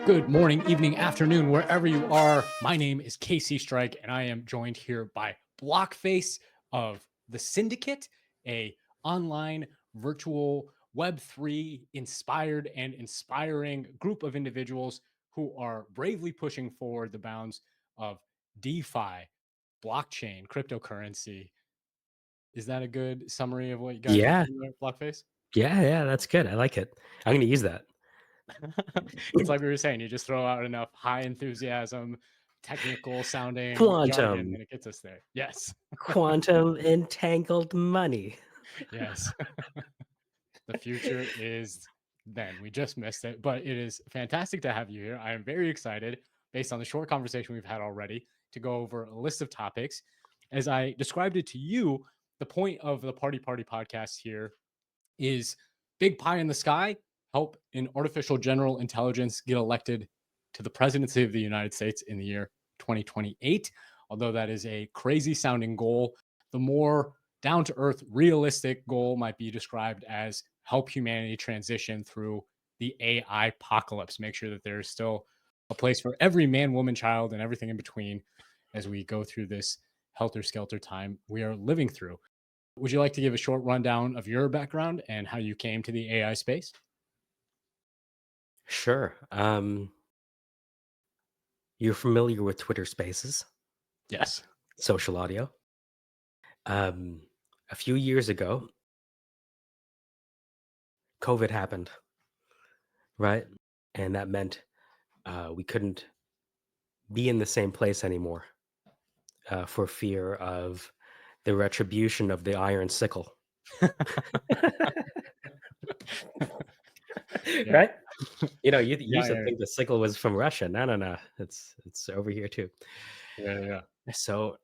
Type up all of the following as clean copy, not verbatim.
Good morning, evening, afternoon, wherever you are. My name is Casey Strike, and I am joined here by Blockface of the Syndicate, a online virtual Web3 inspired and inspiring group of individuals who are bravely pushing forward the bounds of DeFi, blockchain, cryptocurrency. Is that a good summary of what you guys are Yeah, doing there, Blockface? yeah, that's good. I like it. I'm gonna use that. It's like we were saying, you just throw out enough high enthusiasm, technical sounding jargon, Quantum, and it gets us there. Yes. quantum entangled money. Yes. The future is then. We just missed it, but it is fantastic to have you here. I am very excited, based on the short conversation we've had already, to go over a list of topics. As I described it to you, the point of the Party podcast here is big pie in the sky, help an artificial general intelligence get elected to the presidency of the United States in the year 2028. Although that is a crazy sounding goal, the more down to earth, realistic goal might be described as help humanity transition through the AI apocalypse. Make sure that there's still a place for every man, woman, child, and everything in between as we go through this helter skelter time we are living through. Would you like to give a short rundown of your background and how you came to the AI space? Sure. You're familiar with Twitter Spaces, Yes. social audio. Um, a few years ago, COVID happened, right? And that meant we couldn't be in the same place anymore for fear of the retribution of the iron sickle. Yeah. Right? You Yeah. used to Yeah. think the sickle was from Russia. No, no, no. It's over here too. Yeah. Yeah. So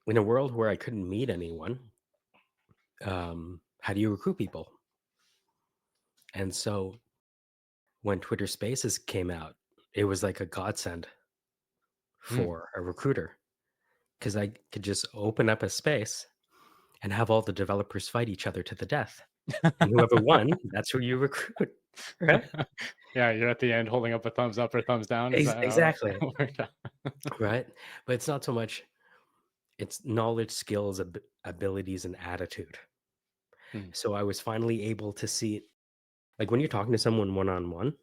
in a world where I couldn't meet anyone, how do you recruit people? And so when Twitter Spaces came out, it was like a godsend Hmm. for a recruiter because I could just open up a space and have all the developers fight each other to the death. And whoever won, that's who you recruit, right? Yeah. You're at the end holding up a thumbs up or thumbs down. Is that how Exactly, it worked out? right? But it's not so much it's knowledge, skills, abilities, and attitude. Hmm. So I was finally able to see it. Like when you're talking to someone one on one,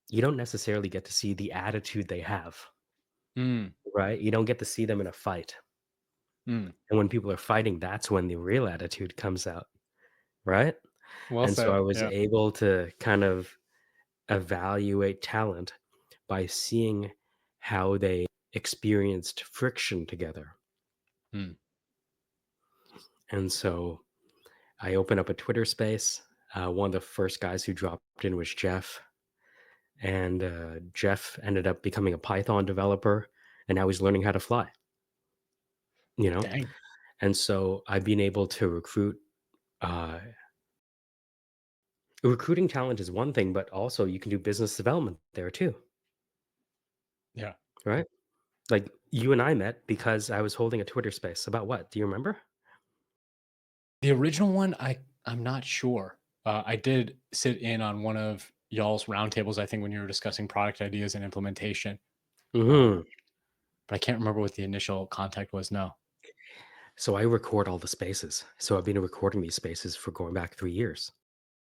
you don't necessarily get to see the attitude they have, Hmm. right? You don't get to see them in a fight. Hmm. And when people are fighting, that's when the real attitude comes out, right? Well And so I said. was Yeah. able to kind of evaluate talent by seeing how they experienced friction together. Hmm. And so I opened up a Twitter space. One of the first guys who dropped in was Jeff. And Jeff ended up becoming a Python developer. And now he's learning how to fly, you know? Dang. And so I've been able to recruit. Uh, Recruiting talent is one thing, but also you can do business development there too, Yeah. right? Like you and I met because I was holding a Twitter space about what? Do you remember? The original one, I'm not sure. I did sit in on one of y'all's roundtables, I think, when you were discussing product ideas and implementation. Uh, Hmm. but I can't remember what the initial contact was. No. So I record all the spaces. So I've been recording these spaces for going back 3 years.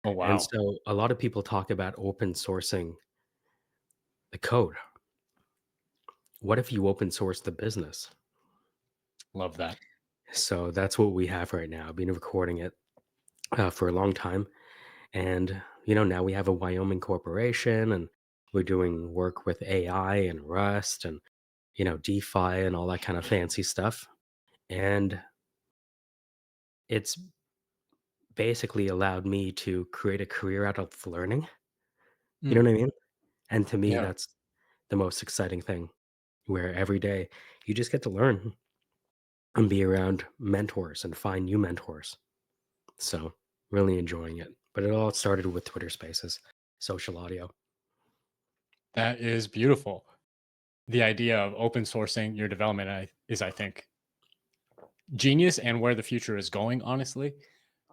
Oh, And wow. so a lot of people talk about open sourcing the code. What if you open source the business? Love that. So that's what we have right now. I've been recording it for a long time. And, now we have a Wyoming corporation and we're doing work with AI and Rust and, DeFi and all that kind of fancy stuff. And it's basically allowed me to create a career out of learning. You know Mm, what I mean? And to me, yeah. that's the most exciting thing where every day you just get to learn and be around mentors and find new mentors. So really enjoying it. But it all started with Twitter Spaces, social audio. That is beautiful. The idea of open sourcing your development is, I think, genius and where the future is going, honestly.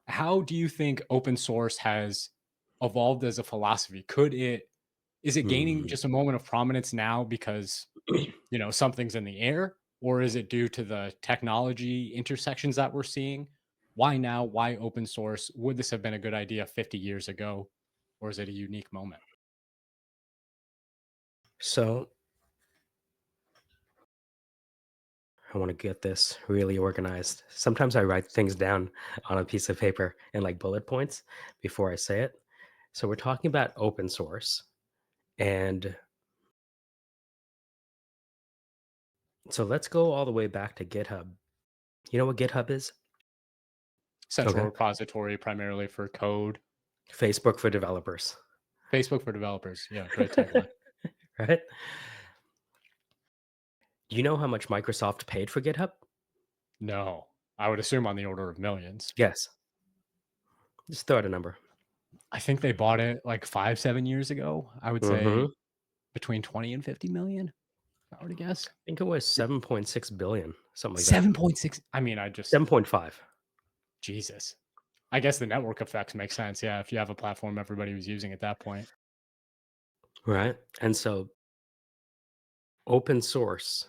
How do you think open source has evolved as a philosophy? Is it gaining Mm. just a moment of prominence now because, something's in the air, or is it due to the technology intersections that we're seeing? Why now? Why open source? Would this have been a good idea 50 years ago, or is it a unique moment? So I want to get this really organized. Sometimes I write things down on a piece of paper in like bullet points before I say it. So we're talking about open source. And so let's go all the way back to GitHub. You know what GitHub is? Central Okay. repository primarily for code. Facebook for developers. Facebook for developers. Yeah, great tagline. Right? Do you know how much Microsoft paid for GitHub? No, I would assume on the order of millions. Yes. Just throw out a number. I think they bought it like 5, 7 years ago. I would say I between 20 and 50 million, if I were to guess. think it was 7.6 billion, something like that. 7.6. I mean, 7.5. Jesus. I guess the network effects make sense. Yeah. If you have a platform everybody was using at that point. Right? And so open source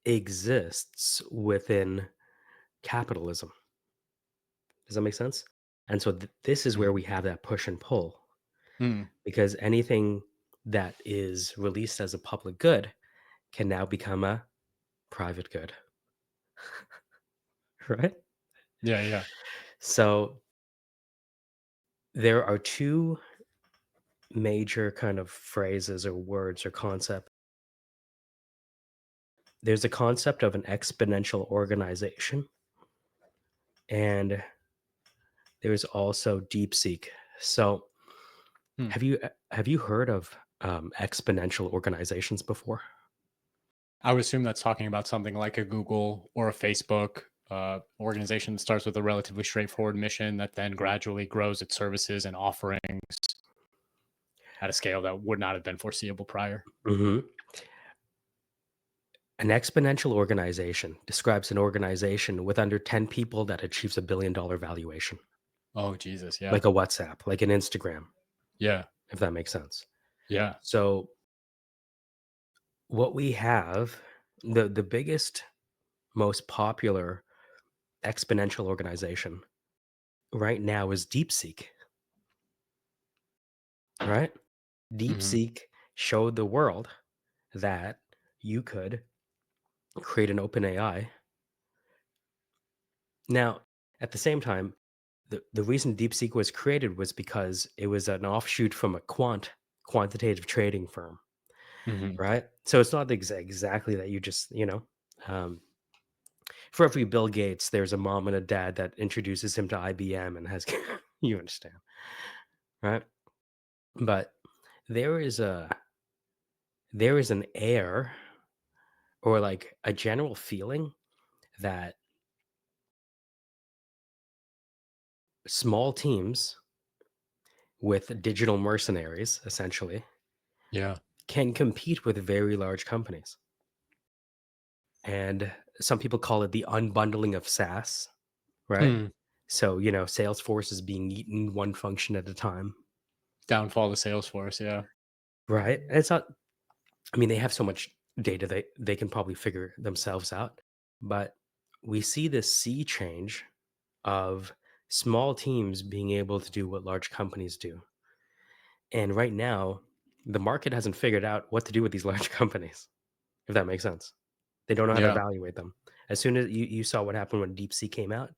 exists within capitalism. Does that make sense? And so this is where Mhm. we have that push and pull Mm. because anything that is released as a public good can now become a private good, right? Yeah. Yeah. So there are two major kind of phrases or words or concept. There's a concept of an exponential organization, and there's also DeepSeek. So Hmm. have you heard of exponential organizations before? I would assume that's talking about something like a Google or a Facebook organization that starts with a relatively straightforward mission that then gradually grows its services and offerings at a scale that would not have been foreseeable prior. Hmm. An exponential organization describes an organization with under 10 people that achieves $1 billion valuation, Oh, Jesus. Yeah. like a WhatsApp, like an Instagram, Yeah. if that makes sense. Yeah. So what we have, the biggest, most popular exponential organization right now is DeepSeek, right? Hmm. DeepSeek showed the world that you could create an open AI. Now, at the same time, the reason DeepSeek was created was because it was an offshoot from a quantitative trading firm, Hmm. right? So it's not exactly that you just, um, for every Bill Gates, there's a mom and a dad that introduces him to IBM and has, you understand, right? But there is a there is an air or like a general feeling that small teams with digital mercenaries, essentially, Yeah. can compete with very large companies. And some people call it the unbundling of SaaS, right? Hmm. So, Salesforce is being eaten one function at a time, Downfall of Salesforce. Yeah. right? And it's not, I mean, they have so much data they can probably figure themselves out. But we see this sea change of small teams being able to do what large companies do. And right now, the market hasn't figured out what to do with these large companies, if that makes sense. They don't know how to Yeah. evaluate them. As soon as you saw what happened when DeepSeek came out,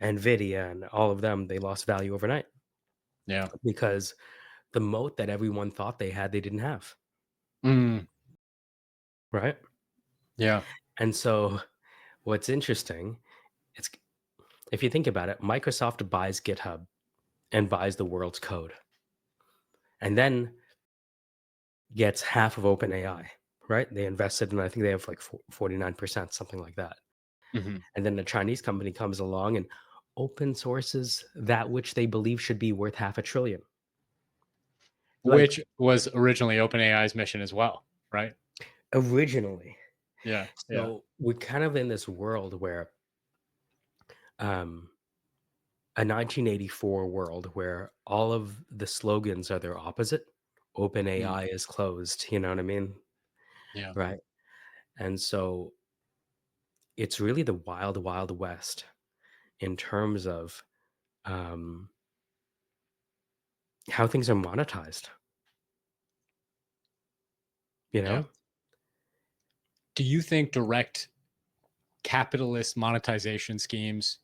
NVIDIA and all of them, they lost value overnight Yeah. because the moat that everyone thought they had, they didn't have, Mm. right? Yeah. And so what's interesting, it's if you think about it, Microsoft buys GitHub and buys the world's code and then gets half of OpenAI, right? They invested in, I think they have like 49%, something like that. Hmm. And then the Chinese company comes along and open sources that which they believe should be worth half a trillion. Like Which was originally OpenAI's mission as well, right? originally. Yeah. Yeah. So we're kind of in this world where um a 1984 world where all of the slogans are their opposite. Open Mm, AI is closed, you know what I mean? yeah, Right. And so it's really the wild, wild west in terms of um, how things are monetized, you yeah. know? Do you think direct capitalist monetization schemes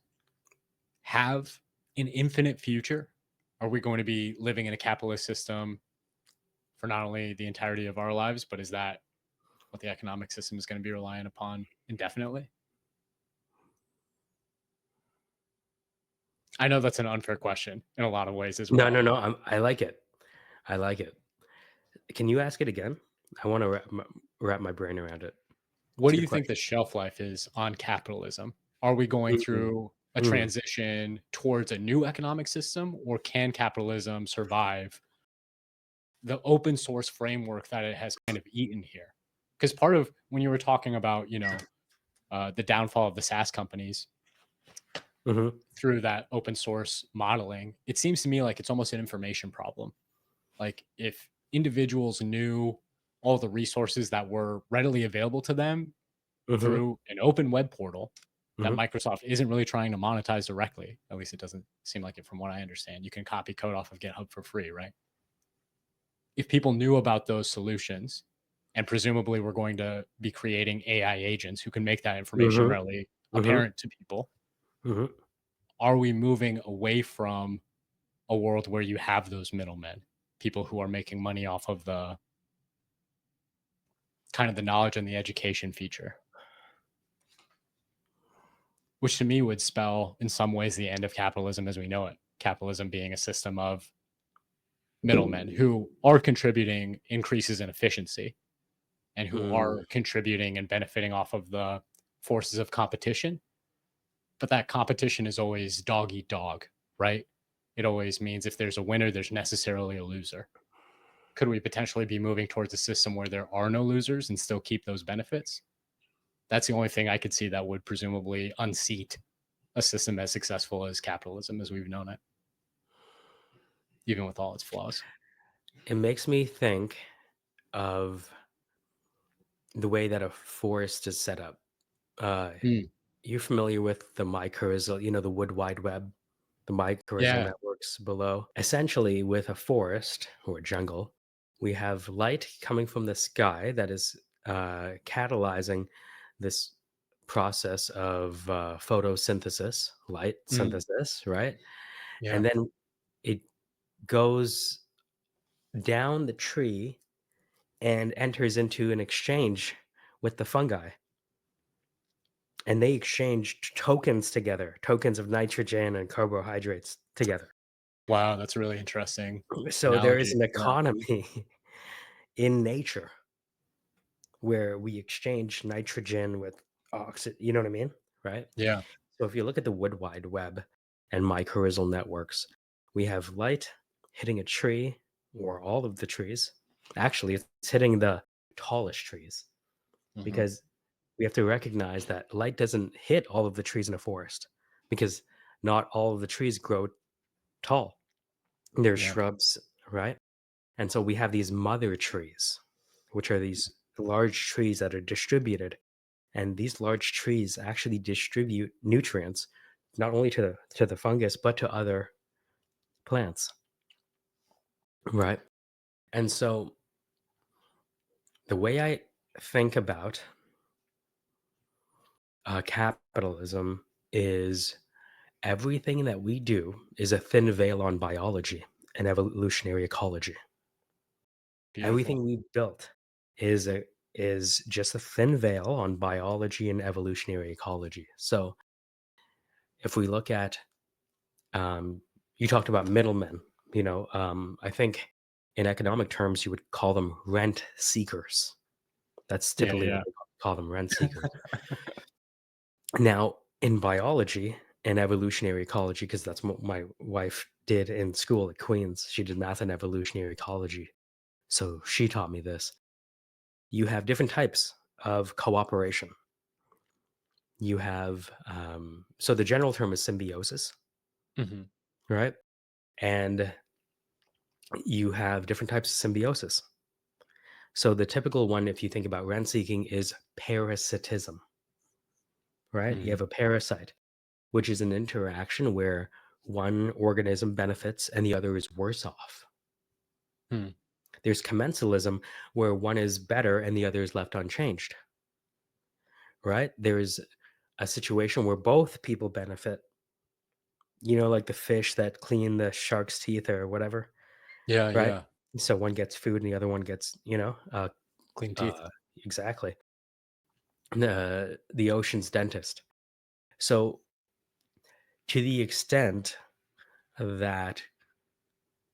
have an infinite future? Are we going to be living in a capitalist system for not only the entirety of our lives, but is that what the economic system is going to be relying upon indefinitely? I know that's an unfair question in a lot of ways as No, well. no, no. I like it. I like it. Can you ask it again? I want to wrap my brain around it. What It's a do good you think question. the shelf life is on capitalism? Are we going Mm, through a mm, transition towards a new economic system, or can capitalism survive the open source framework that it has kind of eaten here? Because part of when you were talking about, the downfall of the SaaS companies mhm, through that open source modeling, it seems to me like it's almost an information problem. Like if individuals knew all the resources that were readily available to them mhm, through an open web portal that mhm, Microsoft isn't really trying to monetize directly. At least it doesn't seem like it from what I understand. You can copy code off of GitHub for free, right? If people knew about those solutions and presumably we're going to be creating AI agents who can make that information mhm, readily mhm, apparent to people, mhm. are we moving away from a world where you have those middlemen, people who are making money off of the kind of the knowledge and the education feature, which to me would spell in some ways the end of capitalism as we know it. Capitalism being a system of middlemen who are contributing increases in efficiency and who Mm, are contributing and benefiting off of the forces of competition. But that competition is always dog eat dog, right? It always means if there's a winner, there's necessarily a loser. Could we potentially be moving towards a system where there are no losers and still keep those benefits? That's the only thing I could see that would presumably unseat a system as successful as capitalism as we've known it, even with all its flaws. it makes me think of the way that a forest is set up. Uh, Mm. you're familiar with the mycorrhizal, the wood wide web, the mycorrhizal Yeah. networks below. Essentially, with a forest or jungle, we have light coming from the sky that is catalyzing this process of photosynthesis, light Mm. synthesis, right? Yeah. And then it goes down the tree and enters into an exchange with the fungi. And they exchange tokens together, tokens of nitrogen and carbohydrates together. Wow, that's a really interesting So there is analogy. an Yeah. economy in nature where we exchange nitrogen with oxygen. You know what I mean? Right? Yeah. So if you look at the wood wide web and mycorrhizal networks, we have light hitting a tree or all of the trees. Actually, it's hitting the tallest trees Hmm. because we have to recognize that light doesn't hit all of the trees in a forest because not all of the trees grow tall. There's Yeah. shrubs, right? And so we have these mother trees, which are these large trees that are distributed. And these large trees actually distribute nutrients not only to the fungus but to other plants, right? And so the way I think about capitalism is everything that we do is a thin veil on biology and evolutionary ecology. Beautiful. Everything we built is just a thin veil on biology and evolutionary ecology. So if we look at um, you talked about middlemen, I think in economic terms you would call them rent seekers. That's Yeah. typically what Yeah. we call them, rent seekers. Now, in biology and evolutionary ecology, because that's what my wife did in school at Queen's, she did math and evolutionary ecology. So she taught me this. You have different types of cooperation. You have, so the general term is symbiosis. Hmm. right? And you have different types of symbiosis. So the typical one, if you think about rent seeking, is parasitism, right? You Hmm. have a parasite, which is an interaction where one organism benefits and the other is worse off. Hmm. There's commensalism, where one is better and the other is left unchanged, right? There's a situation where both people benefit, like the fish that clean the shark's teeth or whatever, Yeah, right? yeah. So one gets food and the other one gets, Clean teeth. uh, exactly. The ocean's dentist. So to the extent that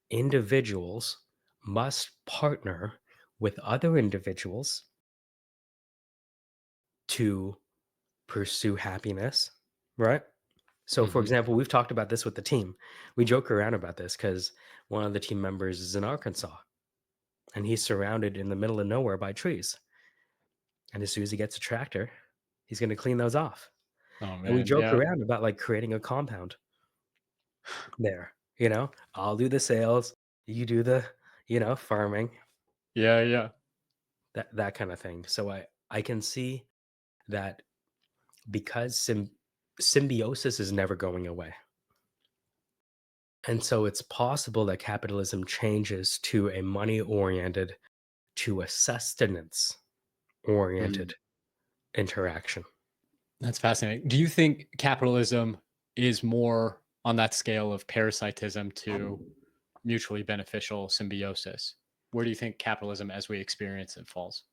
individuals must partner with other individuals to pursue happiness, right? So, for Hmm. example, we've talked about this with the team. We joke around about this because one of the team members is in Arkansas and he's surrounded in the middle of nowhere by trees. And as soon as he gets a tractor, he's going to clean those off. Oh And we man, joke yeah, around about like creating a compound there. I'll do the sales, you do the, farming, yeah, yeah. that kind of thing. So I can see that because symbiosis is never going away. And so it's possible that capitalism changes to a money oriented, to a sustenance Mm. oriented interaction. That's fascinating. Do you think capitalism is more on that scale of parasitism to mutually beneficial symbiosis? Where do you think capitalism as we experience it falls?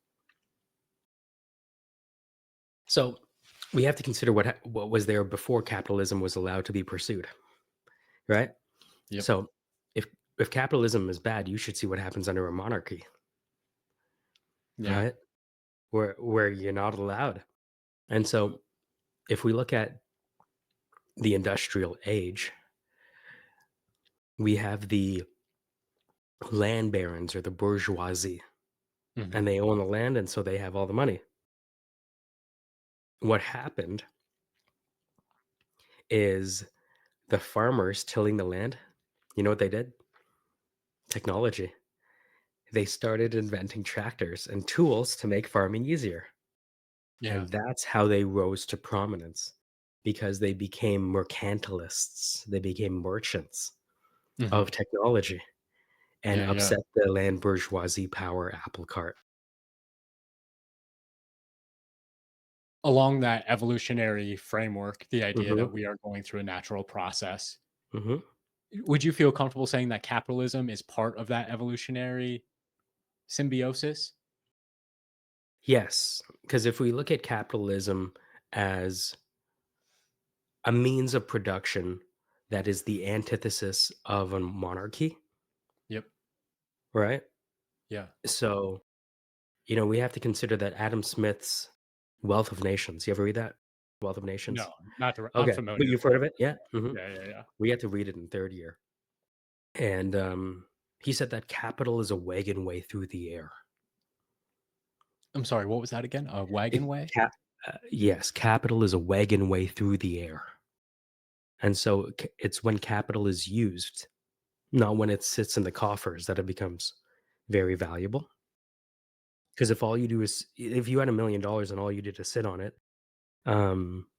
So we have to consider what was there before capitalism was allowed to be pursued, right? Yep. So if if capitalism is bad, you should see what happens under a monarchy, Yeah. right? Where you're not allowed. And so if we look at the industrial age, we have the land barons or the bourgeoisie, Hmm. and they own the land, and so they have all the money. What happened is the farmers tilling the land, you know what they did? Technology. They started inventing tractors and tools to make farming easier. Yeah. And that's how they rose to prominence because they became mercantilists. They became merchants Hmm. of technology and Yeah. Yeah. upset the land bourgeoisie power apple cart. Along that evolutionary framework, the idea Mhm, that we are going through a natural process, mhm. would you feel comfortable saying that capitalism is part of that evolutionary symbiosis? Yes, because if we look at capitalism as a means of production that is the antithesis of a monarchy, Yep. right? Yeah. So, we have to consider that Adam Smith's Wealth of Nations. You ever read that? Wealth of No, Nations? I'm Okay, but familiar, you've heard but of it? Yeah? Mhm. yeah, yeah, yeah. We had to read it in 3rd year. And, he said that capital is a wagon way through the air. I'm sorry, what was that again? A wagon It way? yes, capital is a wagon way through the air. And so it's when capital is used, not when it sits in the coffers, that it becomes very valuable. Because if you had $1,000,000 and all you did is sit on it, um,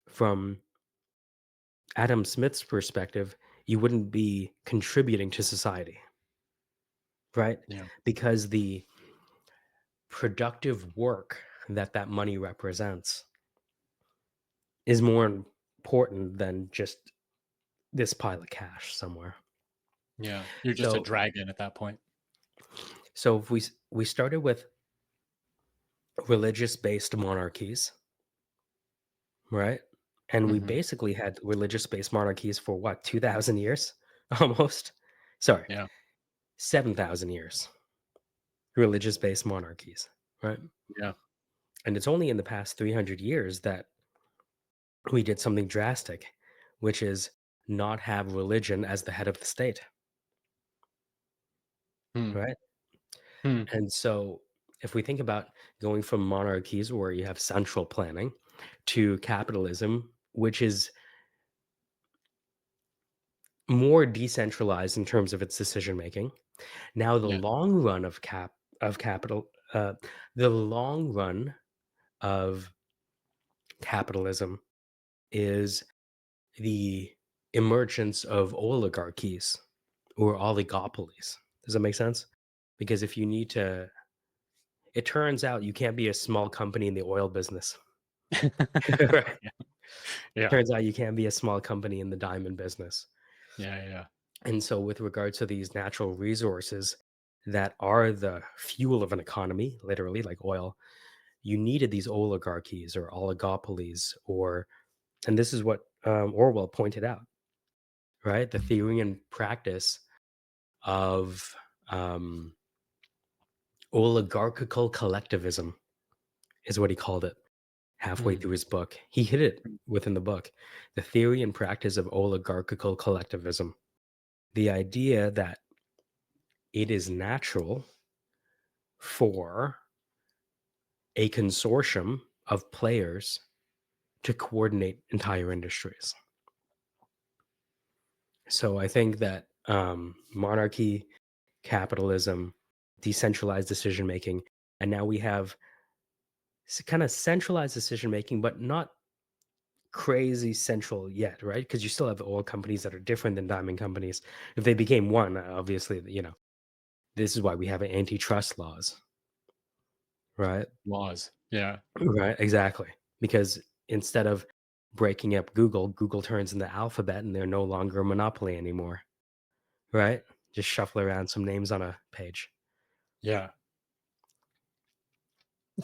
from Adam Smith's perspective, you wouldn't be contributing to society, right? Yeah. Because the productive work that money represents is more important than just this pile of cash somewhere. Yeah. You're just a So dragon at that point. so if we started with religious-based monarchies, right? And we Mhm. basically had religious-based monarchies for what, 2,000 years? Almost? Sorry, Yeah. 7,000 years, religious-based monarchies, right? Yeah. And it's only in the past 300 years that we did something drastic, which is not have religion as the head of the state, Hmm. right? Hmm. And so if we think about going from monarchies where you have central planning to capitalism, which is more decentralized in terms of its decision making. Now the Yeah. long run of capital the long run of capitalism is the emergence of oligarchies or oligopolies. Does that make sense? Because if you need to it turns out you can't be a small company in the oil business. Right. Yeah. Yeah. Turns out you can't be a small company in the diamond business. Yeah. Yeah. And so with regard to these natural resources that are the fuel of an economy, literally like oil, you needed these oligarchies or oligopolies or and this is what Orwell pointed out, right? The theory and practice of um, oligarchical collectivism is what he called it halfway Mm, through his book. He hit it within the book. The theory and practice of oligarchical collectivism. The idea that it is natural for a consortium of players to coordinate entire industries. So I think that monarchy, capitalism, decentralized decision making, and now we have kind of centralized decision making, but not crazy central yet, right? Because you still have oil companies that are different than diamond companies. If they became one, obviously, this is why we have antitrust laws, right? laws. Yeah. Right, exactly. Because instead of breaking up Google, Google turns into Alphabet and they're no longer a monopoly anymore, right? Just shuffle around some names on a page. Yeah.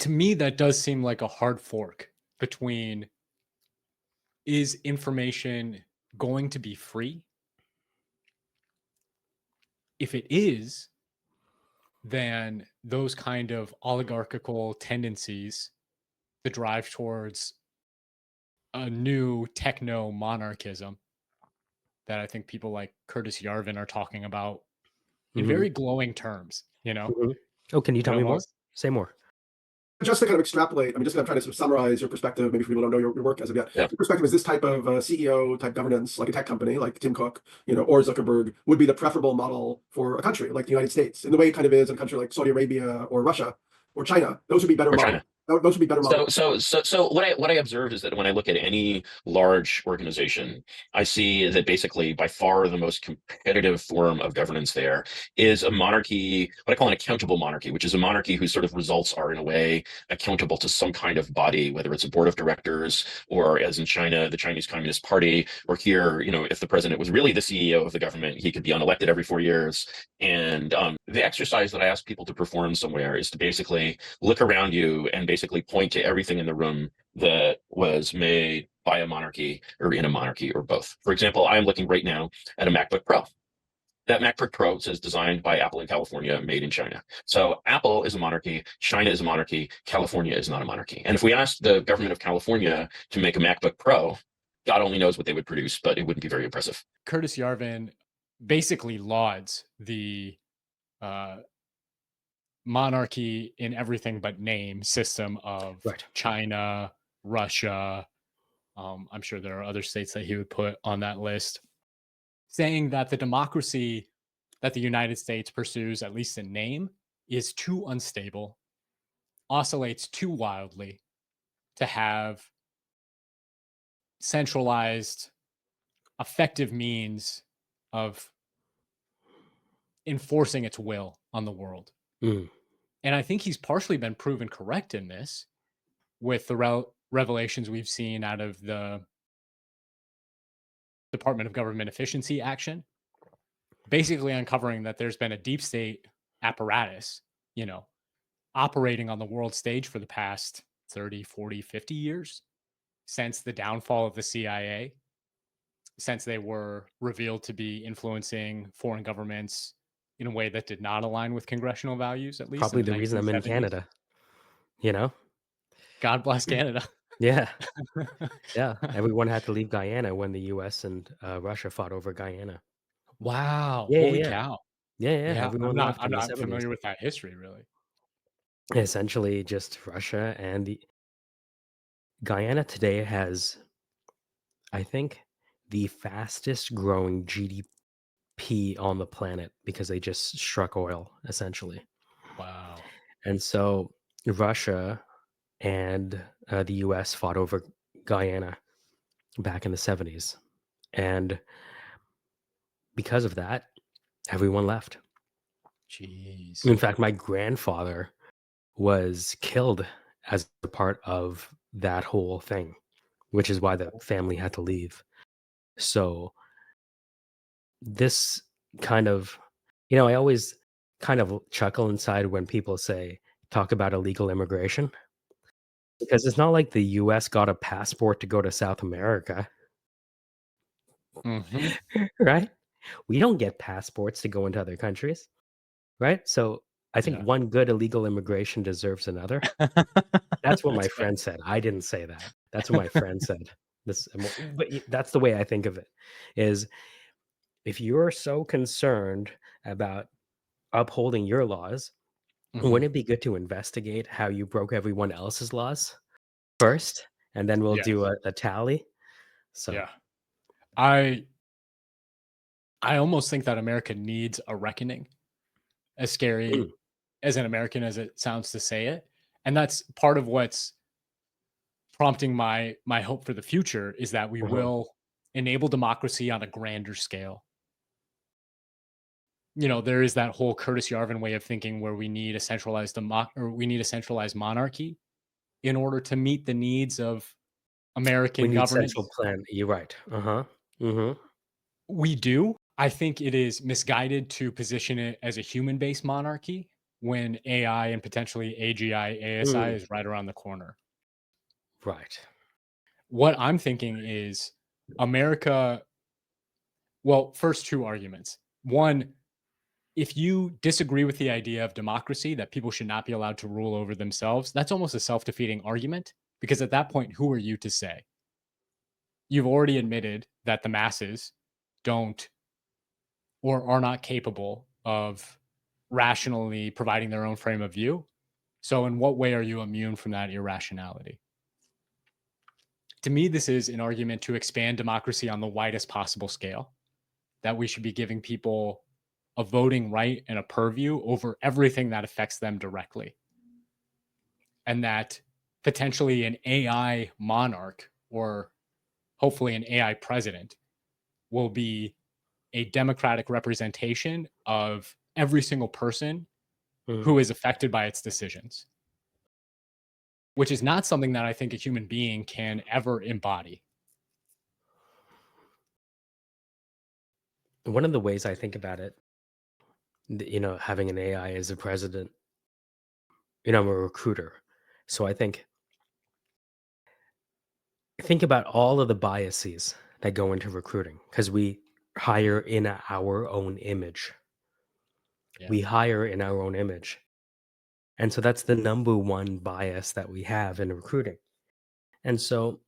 To me, that does seem like a hard fork between, is information going to be free? If it is, then those kind of oligarchical tendencies, the drive towards a new techno monarchism that I think people like Curtis Yarvin are talking about in Mhm, very glowing terms, mhm. Oh, can you it tell me more? almost Say more. Just to kind of extrapolate, I mean, just kind of trying to sort of summarize your perspective, maybe for people who don't know your work as of yet. Yeah. Your perspective is this type of CEO type governance, like a tech company, like Tim Cook, or Zuckerberg, would be the preferable model for a country like the United States, in the way it kind of is in a country like Saudi Arabia or Russia or China. Those would be better Or models. China. Those would be better models. So what I observe is that when I look at any large organization, I see that basically by far the most competitive form of governance there is a monarchy, what I call an accountable monarchy, which is a monarchy whose sort of results are in a way accountable to some kind of body, whether it's a board of directors or as in China, the Chinese Communist Party, or here, if the president was really the CEO of the government, he could be unelected every 4 years. And the exercise that I ask people to perform somewhere is to basically look around you and basically point to everything in the room that was made by a monarchy or in a monarchy or both. For example, I'm looking right now at a MacBook Pro. That MacBook Pro says designed by Apple in California, made in China. So Apple is a monarchy, China is a monarchy, California is not a monarchy. And if we asked the government of California to make a MacBook Pro, God only knows what they would produce, but it wouldn't be very impressive. Curtis Yarvin basically lauds the uh, monarchy in everything but name system of Right. China, Russia. I'm sure there are other states that he would put on that list, saying that the democracy that the United States pursues, at least in name, is too unstable, oscillates too wildly to have centralized, effective means of enforcing its will on the world. Mm, And I think he's partially been proven correct in this with the revelations we've seen out of the Department of Government Efficiency action, basically uncovering that there's been a deep state apparatus, you know, operating on the world stage for the past 30, 40, 50 years since the downfall of the CIA, since they were revealed to be influencing foreign governments in a way that did not align with congressional values, at least in probably the the reason I'm in 1970s. Canada, you know? God bless Canada. Yeah, yeah. Everyone had to leave Guyana when the US and, Russia fought over Guyana. Wow, Yeah, yeah, holy yeah. cow. Yeah, yeah, Yeah, I'm everyone not left I'm in the not '70s. familiar with that history really. Essentially, just Russia and the Guyana today has, I think, the fastest growing GDP on the planet because they just struck oil, essentially. Wow. And so Russia and the US fought over Guyana back in the 70s. And because of that, everyone left. Jeez. In fact, my grandfather was killed as a part of that whole thing, which is why the family had to leave. So this kind of, I always kind of chuckle inside when people talk about illegal immigration, because it's not like the US got a passport to go to South America, Hmm. right? We don't get passports to go into other countries, right? So I think Yeah. one good illegal immigration deserves another. That's what my That's fair. friend said. I didn't say that. That's what my friend said. But that's the way I think of it. Is if you're so concerned about upholding your laws, Mhm. wouldn't it be good to investigate how you broke everyone else's laws first, and then we'll do Yes. a tally? So, Yeah. I almost think that America needs a reckoning, as scary mm, as an American as it sounds to say it. And that's part of what's prompting my hope for the future is that we uh-huh. will enable democracy on a grander scale. There is that whole Curtis Yarvin way of thinking where we need a centralized or we need a centralized monarchy in order to meet the needs of We American need central governance. plan. You're right. Uh-huh. Mm-hmm. We do. I think it is misguided to position it as a human-based monarchy when AI and potentially AGI, ASI Mm, is right around the corner. right. What I'm thinking is America, well, first two arguments. One, if you disagree with the idea of democracy, that people should not be allowed to rule over themselves, that's almost a self-defeating argument because at that point, who are you to say? You've already admitted that the masses don't or are not capable of rationally providing their own frame of view. So, in what way are you immune from that irrationality? To me, this is an argument to expand democracy on the widest possible scale, that we should be giving people a voting right and a purview over everything that affects them directly. And that potentially an AI monarch or hopefully an AI president will be a democratic representation of every single person Mm. who is affected by its decisions, which is not something that I think a human being can ever embody. One of the ways I think about it, having an AI as a president, I'm a recruiter. So think about all of the biases that go into recruiting because we hire in our own image. Yeah. We hire in our own image. And so that's the number one bias that we have in recruiting. And so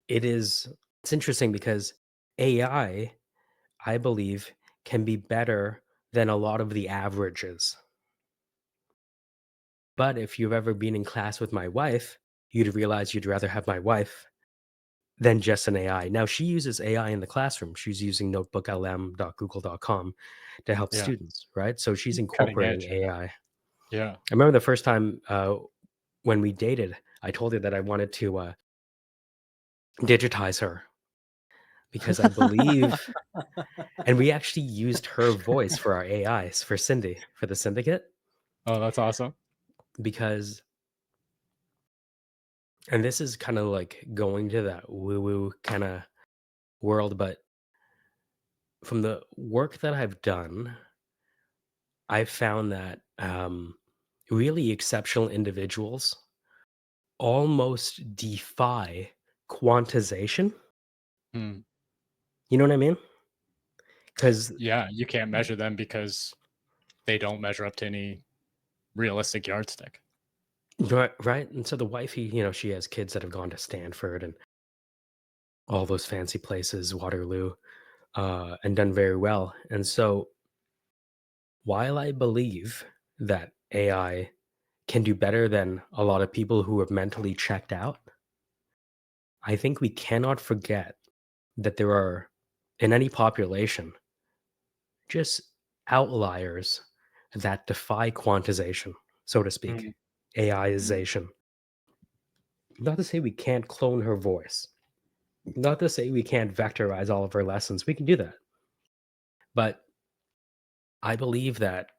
it's interesting because AI, I believe, can be better than a lot of the averages. But if you've ever been in class with my wife, you'd realize you'd rather have my wife than just an AI. Now, she uses AI in the classroom. She's using notebooklm.google.com to help Yeah. students, right? So she's Cutting incorporating edge. AI. I Yeah. remember the first time when we dated, I told her that I wanted to digitize her because I believe, and we actually used her voice for our AIs for Cindy, for the syndicate, Oh, that's awesome. because, and this is kind of like going to that woo woo kind of world, but from the work that I've done, I've found that really exceptional individuals almost defy quantization. Hmm. You know what I mean? Because Yeah, you can't measure them because they don't measure up to any realistic yardstick. right, and so the wifey, she has kids that have gone to Stanford and all those fancy places, Waterloo, and done very well. And so, while I believe that AI can do better than a lot of people who have mentally checked out, I think we cannot forget that there are in any population just outliers that defy quantization, so to speak, Mm. AIization. Not to say we can't clone her voice, not to say we can't vectorize all of her lessons. We can do that. But I believe that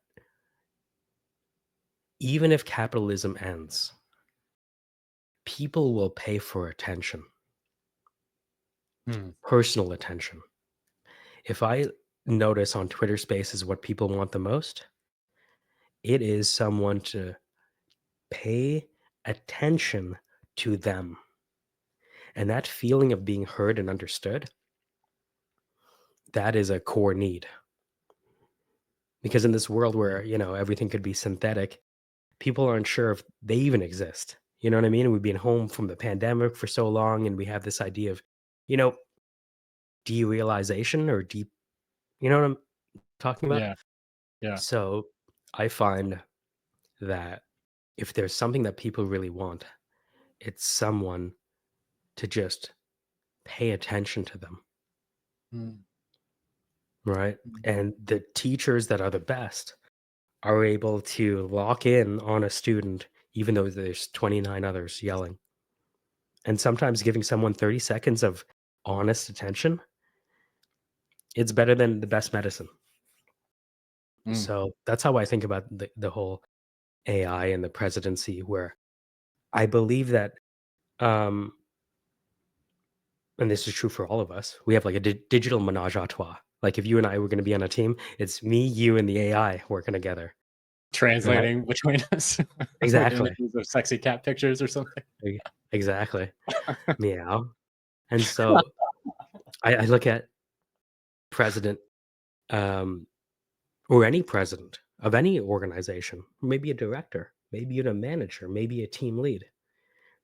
even if capitalism ends, people will pay for attention, Mm. personal attention. If I notice on Twitter Spaces what people want the most, it is someone to pay attention to them. And that feeling of being heard and understood, that is a core need. Because in this world where, everything could be synthetic, people aren't sure if they even exist. You know what I mean? We've been home from the pandemic for so long, and we have this idea of, you know, derealization or deep, you know what I'm talking about? Yeah. Yeah. So I find that if there's something that people really want, it's someone to just pay attention to them, Mm. right? Mm. And the teachers that are the best are able to lock in on a student, even though there's 29 others yelling. And sometimes giving someone 30 seconds of honest attention, it's better than the best medicine. Mm. So that's how I think about the whole AI and the presidency, where I believe that, um, and this is true for all of us, we have like a digital menage a trois. Like if you and I were going to be on a team, it's me, you, and the AI working together. Right? Translating between us with Exactly. images of sexy cat pictures or something. Exactly. Meow. And so I look at president, um, or any president of any organization, maybe a director, maybe even a manager, maybe a team lead,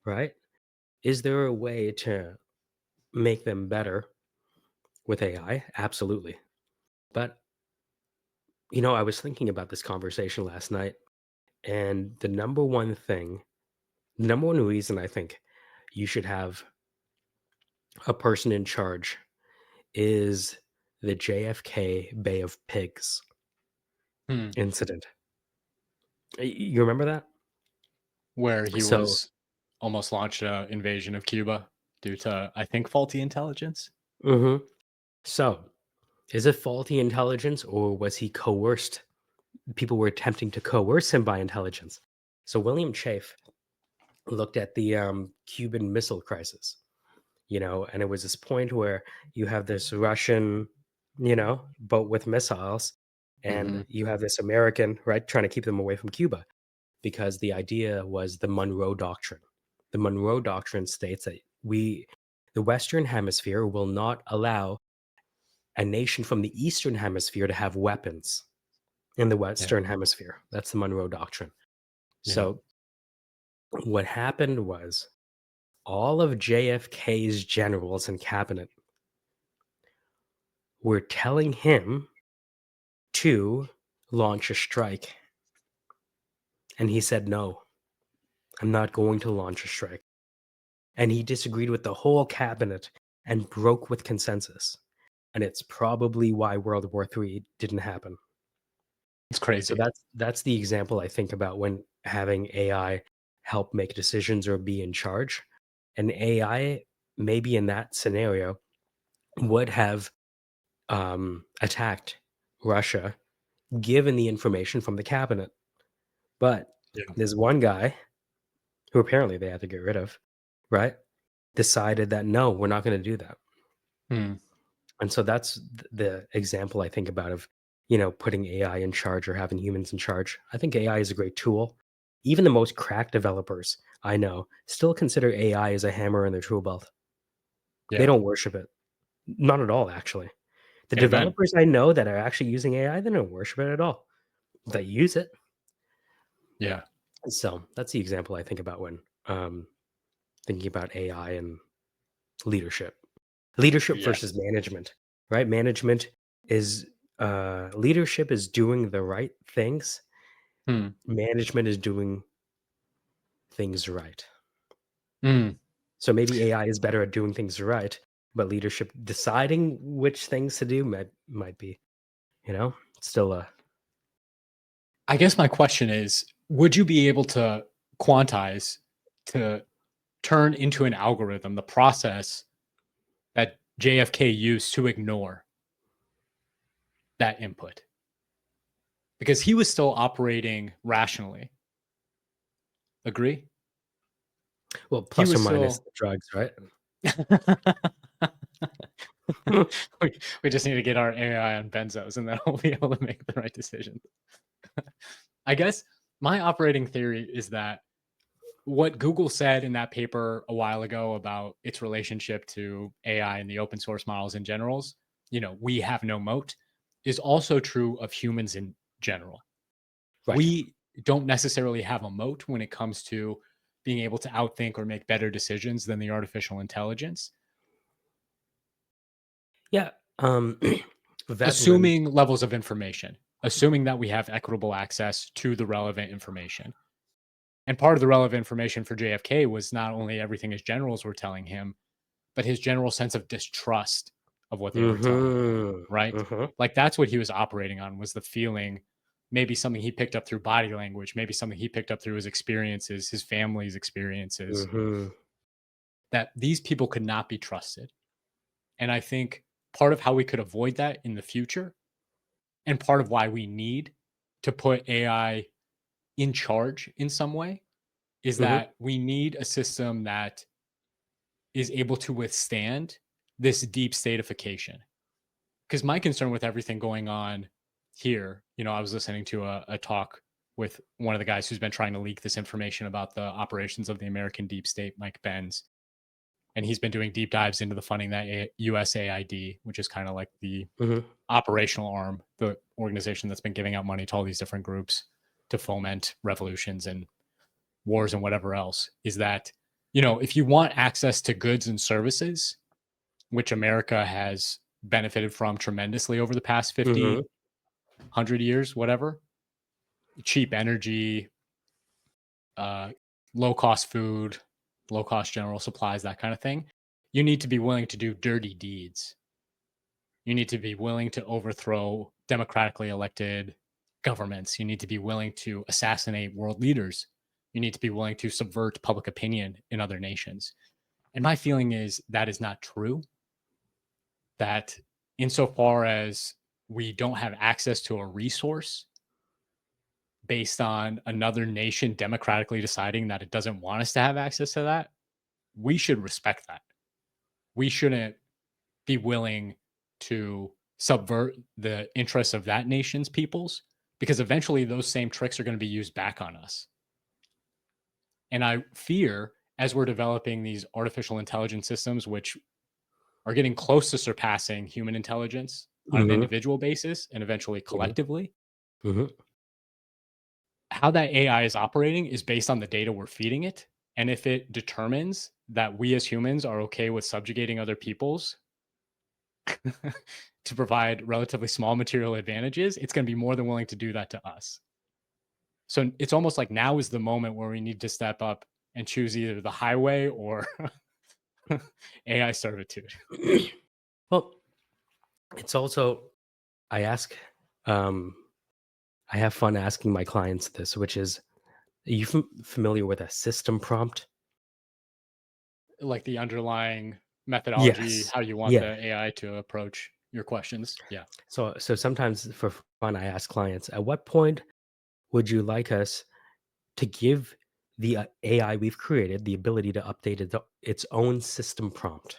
right? Is there a way to make them better with AI? Absolutely. But, I was thinking about this conversation last night, and the number one reason I think you should have a person in charge is the JFK Bay of Pigs Hmm. incident. You remember that? Where he So, was almost launched an invasion of Cuba due to, I think, faulty intelligence. mhm. So, is it faulty intelligence or was he coerced? People were attempting to coerce him by intelligence. So, William Chafe looked at the Cuban Missile Crisis, and it was this point where you have this Russian, boat with missiles, Hmm. and you have this American, right, trying to keep them away from Cuba because the idea was the Monroe Doctrine. The Monroe Doctrine states that the Western Hemisphere, will not allow a nation from the Eastern Hemisphere to have weapons in the Yeah. Western Hemisphere. That's the Monroe Doctrine. Yeah. So what happened was all of JFK's generals and cabinet were telling him to launch a strike. And he said, no, I'm not going to launch a strike. And he disagreed with the whole cabinet and broke with consensus. And it's probably why World War III didn't happen. It's So crazy. that's the example I think about when having AI help make decisions or be in charge. And AI, maybe in that scenario, would have attacked Russia given the information from the cabinet. But Yeah. there's one guy who apparently they had to get rid of, right? Decided that no, we're not going to do that. Hmm. And so that's the example I think about of, putting AI in charge or having humans in charge. I think AI is a great tool. Even the most crack developers I know still consider AI as a hammer in their tool belt. They Yeah. don't worship it. Not at all, actually. The Amen. developers I know that are actually using AI, they don't worship it at all. They use it. Yeah. So that's the example I think about when thinking about AI and leadership. Leadership Yeah. versus management, right? Leadership is doing the right things. Hmm. Management is doing things right. Hmm. So maybe AI is better at doing things right, but leadership deciding which things to do might be, still a. I guess my question is, would you be able to quantize, to turn into an algorithm, the process that JFK used to ignore that input? Because he was still operating rationally. Agree? Well, plus or was minus still- the drugs, right? we just need to get our AI on benzos, and then we'll be able to make the right decision. I guess my operating theory is that what Google said in that paper a while ago about its relationship to AI and the open source models in generals, we have no moat, is also true of humans in general. Right. We don't necessarily have a moat when it comes to being able to outthink or make better decisions than the artificial intelligence. Yeah. Assuming levels of information, assuming that we have equitable access to the relevant information. And part of the relevant information for JFK was not only everything his generals were telling him, but his general sense of distrust of what they were telling him, right? Like that's what he was operating on, was the feeling, maybe something he picked up through body language, maybe something he picked up through his experiences, his family's experiences, that these people could not be trusted. And I think part of how we could avoid that in the future, and part of why we need to put AI in charge in some way, is that we need a system that is able to withstand this deep statification. Because my concern with everything going on here, I was listening to a talk with one of the guys who's been trying to leak this information about the operations of the American deep state, Mike Benz. And he's been doing deep dives into the funding that USAID, which is kind of like the operational arm, the organization that's been giving out money to all these different groups to foment revolutions and wars and whatever else, is that, if you want access to goods and services, which America has benefited from tremendously over the past 50, 100 years, whatever, cheap energy, low-cost food, low-cost general supplies, that kind of thing, you need to be willing to do dirty deeds. You need to be willing to overthrow democratically elected governments. You need to be willing to assassinate world leaders. You need to be willing to subvert public opinion in other nations. And my feeling is that is not true. That insofar as we don't have access to a resource based on another nation democratically deciding that it doesn't want us to have access to that, we should respect that. We shouldn't be willing to subvert the interests of that nation's peoples, because eventually those same tricks are going to be used back on us. And I fear, as we're developing these artificial intelligence systems, which are getting close to surpassing human intelligence on an individual basis and eventually collectively, how that AI is operating is based on the data we're feeding it. And if it determines that we as humans are okay with subjugating other peoples to provide relatively small material advantages, it's going to be more than willing to do that to us. So it's almost like now is the moment where we need to step up and choose either the highway or AI servitude. Well, it's also, I have fun asking my clients this, which is, are you familiar with a system prompt? Like the underlying methodology, Yes. how you want the AI to approach your questions. Yeah. So sometimes for fun, I ask clients, at what point would you like us to give the AI we've created the ability to update its own system prompt?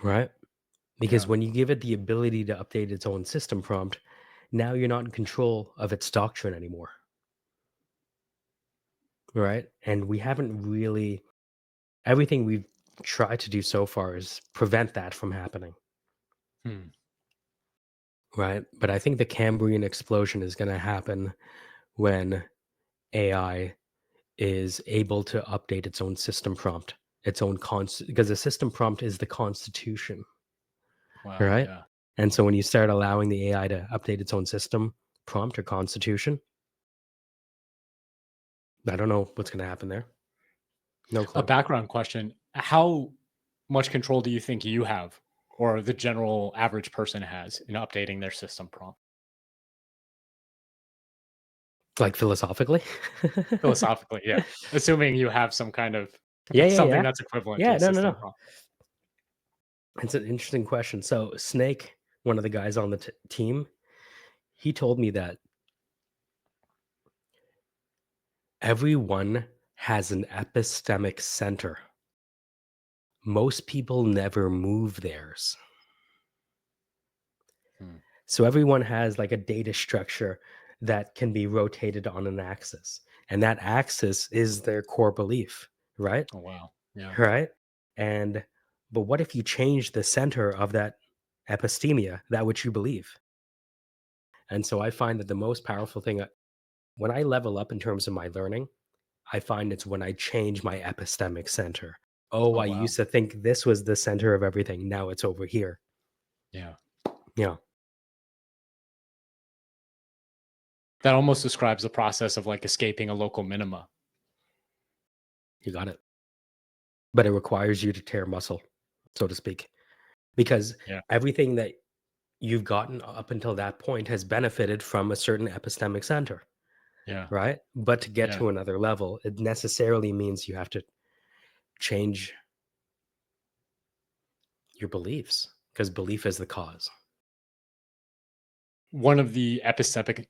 Right? Because when you give it the ability to update its own system prompt, now you're not in control of its doctrine anymore. Right? And we haven't really, everything we've tried to do so far is prevent that from happening. Right? But I think the Cambrian explosion is going to happen when AI is able to update its own system prompt, its own because the system prompt is the constitution. Wow. Right? Yeah. And so when you start allowing the AI to update its own system prompt or constitution, I don't know what's going to happen there. No clue. A background question. how much control do you think you have or the general average person has in updating their system prompt? Like philosophically? Philosophically, yeah. Assuming you have some kind of Yeah, yeah, something yeah. that's equivalent to Yeah, a no, no, system no. prompt. It's an interesting question. So Snake, one of the guys on the team, he told me that everyone has an epistemic center. Most people never move theirs. Hmm. So everyone has like a data structure that can be rotated on an axis. And that axis is their core belief, right? Oh, wow. Yeah. Right? And but what if you change the center of that epistemia, that which you believe? And so I find that the most powerful thing when I level up in terms of my learning, I find it's when I change my epistemic center. Oh, Oh, I wow. used to think this was the center of everything. Now it's over here. Yeah. Yeah, That almost describes the process of like escaping a local minima. you got it. But it requires you to tear muscle, so to speak, because Yeah. everything that you've gotten up until that point has benefited from a certain epistemic center, Yeah. right? But to get Yeah. to another level, it necessarily means you have to change your beliefs because belief is the cause. One of the Mhm.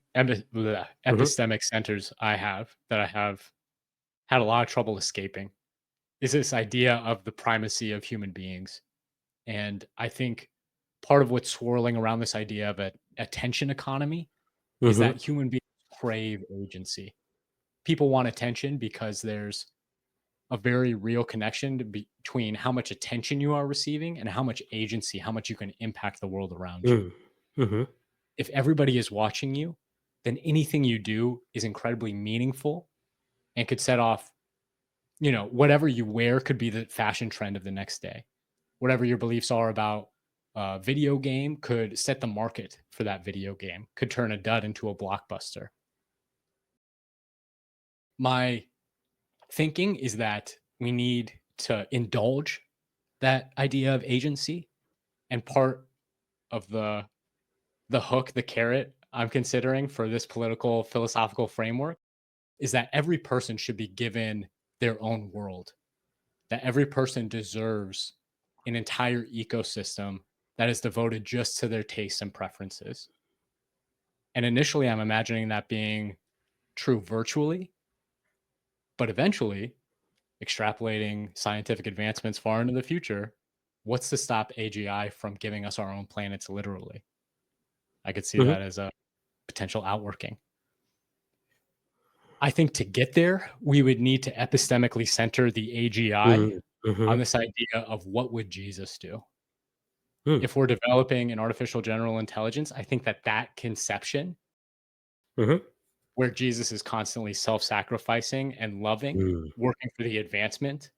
epistemic centers I have that I have had a lot of trouble escaping is this idea of the primacy of human beings. And I think part of what's swirling around this idea of an attention economy is Mhm. that human beings crave agency. People want attention because there's a very real connection between how much attention you are receiving and how much agency, how much you can impact the world around you. Mm. Mhm. If everybody is watching you, then anything you do is incredibly meaningful and could set off, whatever you wear could be the fashion trend of the next day. Whatever your beliefs are about a video game could set the market for that video game, could turn a dud into a blockbuster. My thinking is that we need to indulge that idea of agency, and part of the hook, the carrot I'm considering for this political philosophical framework is that every person should be given their own world, that every person deserves an entire ecosystem that is devoted just to their tastes and preferences. And initially, I'm imagining that being true virtually, but eventually, extrapolating scientific advancements far into the future, what's to stop AGI from giving us our own planets literally? I could see Mhm. that as a potential outworking. I think to get there, we would need to epistemically center the AGI Mhm. on Mhm. this idea of what would Jesus do? Mm. If we're developing an artificial general intelligence, I think that that conception Mhm. where Jesus is constantly self-sacrificing and loving, Mm. working for the advancement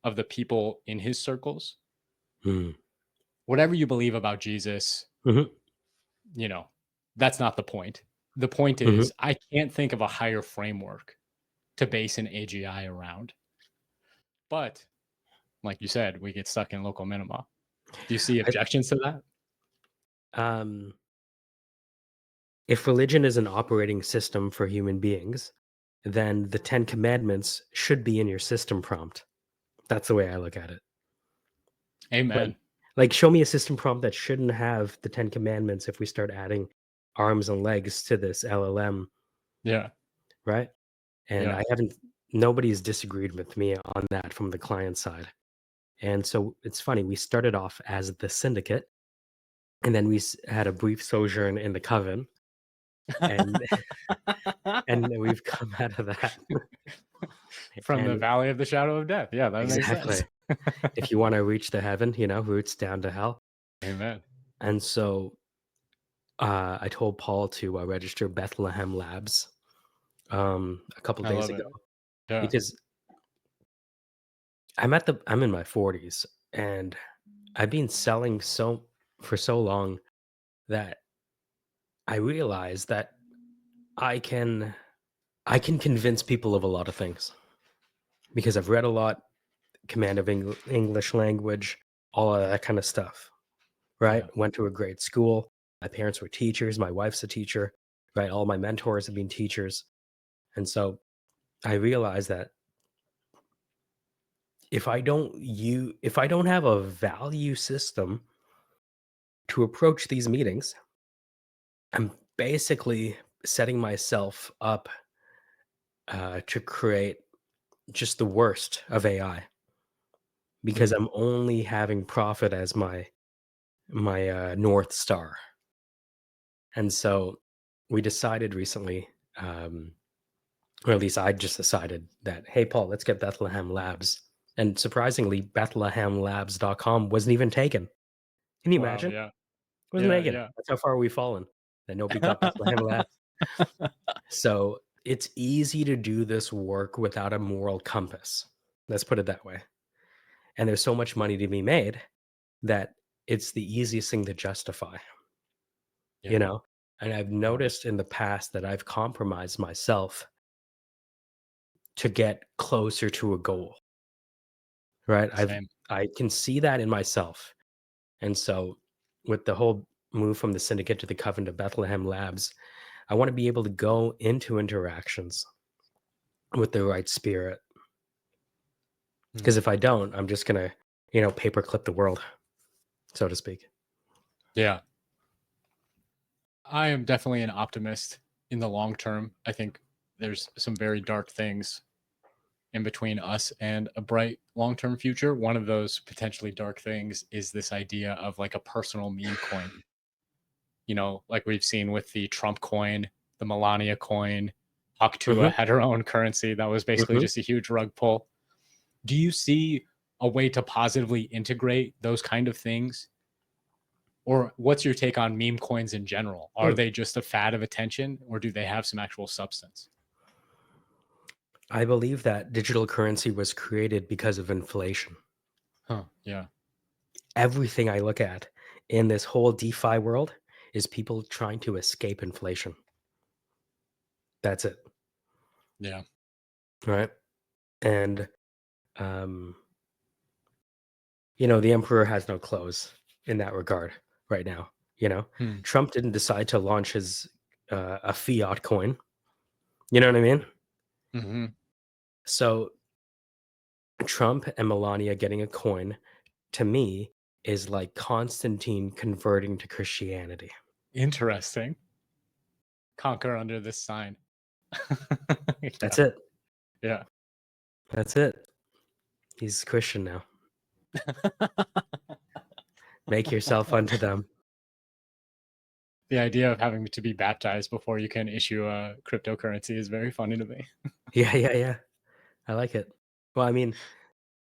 of the people in his circles. Mm. Whatever you believe about Jesus, Mhm. you know, that's not the point. The point Mhm. is, I can't think of a higher framework to base an AGI around. But like you said, we get stuck in local minima. Do you see I objections to that? um, if religion is an operating system for human beings, then the 10 commandments should be in your system prompt. That's the way I look at it. Like Amen. like show me a system prompt that shouldn't have the 10 commandments if we start adding arms and legs to this LLM, Yeah. right? And Yeah. I haven't nobody's disagreed with me on that from the client side. And so it's funny, we started off as the syndicate and then we had a brief sojourn in the coven and and we've come out of that. From the And valley of the shadow of death. Yeah, that makes sense. exactly. If you want to reach the heaven, roots down to hell. Amen. And so I told Paul to register Bethlehem Labs a couple I days love ago it. Yeah. because I'm in my 40s and I've been selling for so long that I realized that I can I can convince people of a lot of things because I've read a lot command of English language, all of that kind of stuff, right? Yeah. Went to a great school. My parents were teachers. My wife's a teacher, right? All my mentors have been teachers. And so I realized that if I don't have a value system to approach these meetings, I'm basically setting myself up to create just the worst of AI because Mm. I'm only having profit as my north star. And so we decided recently, or at least I just decided that, hey, Paul, let's get Bethlehem Labs. And surprisingly, BethlehemLabs.com wasn't even taken. Can you Wow. imagine? Yeah. Wasn't Yeah. taken. Yeah. That's how far we've fallen. That nobody got Bethlehem Labs. So it's easy to do this work without a moral compass. Let's put it that way. And there's so much money to be made that it's the easiest thing to justify, Yeah. And I've Yeah. noticed in the past that I've compromised myself to get closer to a goal, right? Same. I can see that in myself. And so with the whole move from the syndicate to the coven to Bethlehem Labs, I want to be able to go into interactions with the right spirit. Because Mm. if I don't, I'm just gonna, paperclip the world, so to speak. Yeah. I am definitely an optimist in the long term. I think there's some very dark things in between us and a bright long term future. One of those potentially dark things is this idea of like a personal meme coin, like we've seen with the Trump coin, the Melania coin. Haktua Hmm. had her own currency that was basically Hmm. just a huge rug pull. Do you see a way to positively integrate those kind of things? Or what's your take on meme coins in general? Are they just a fad of attention or do they have some actual substance? I believe that digital currency was created because of inflation. Huh. Yeah. Everything I look at in this whole DeFi world is people trying to escape inflation. That's it, Yeah. right? And um, the emperor has no clothes in that regard right now. Hmm. Trump didn't decide to launch his a fiat coin. You know what I mean? Hmm. So Trump and Melania getting a coin to me is like Constantine converting to Christianity. Interesting. Conquer under this sign. That's Yeah. it. Yeah. That's it. He's Christian now. Make yourself unto them. The idea of having to be baptized before you can issue a cryptocurrency is very funny to me. Yeah, yeah, yeah. I like it. Well, I mean,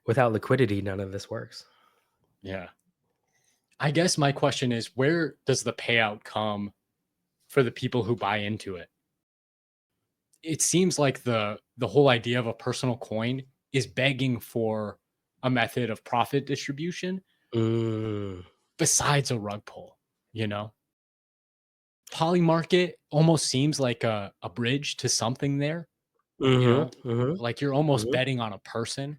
without liquidity, none of this works. Yeah. I guess my question is, where does the payout come for the people who buy into it? It seems like the whole idea of a personal coin is begging for a method of profit distribution Mm, besides a rug pull, you know? Polymarket almost seems like a bridge to something there, mhm, mhm, like you're almost mhm, betting on a person,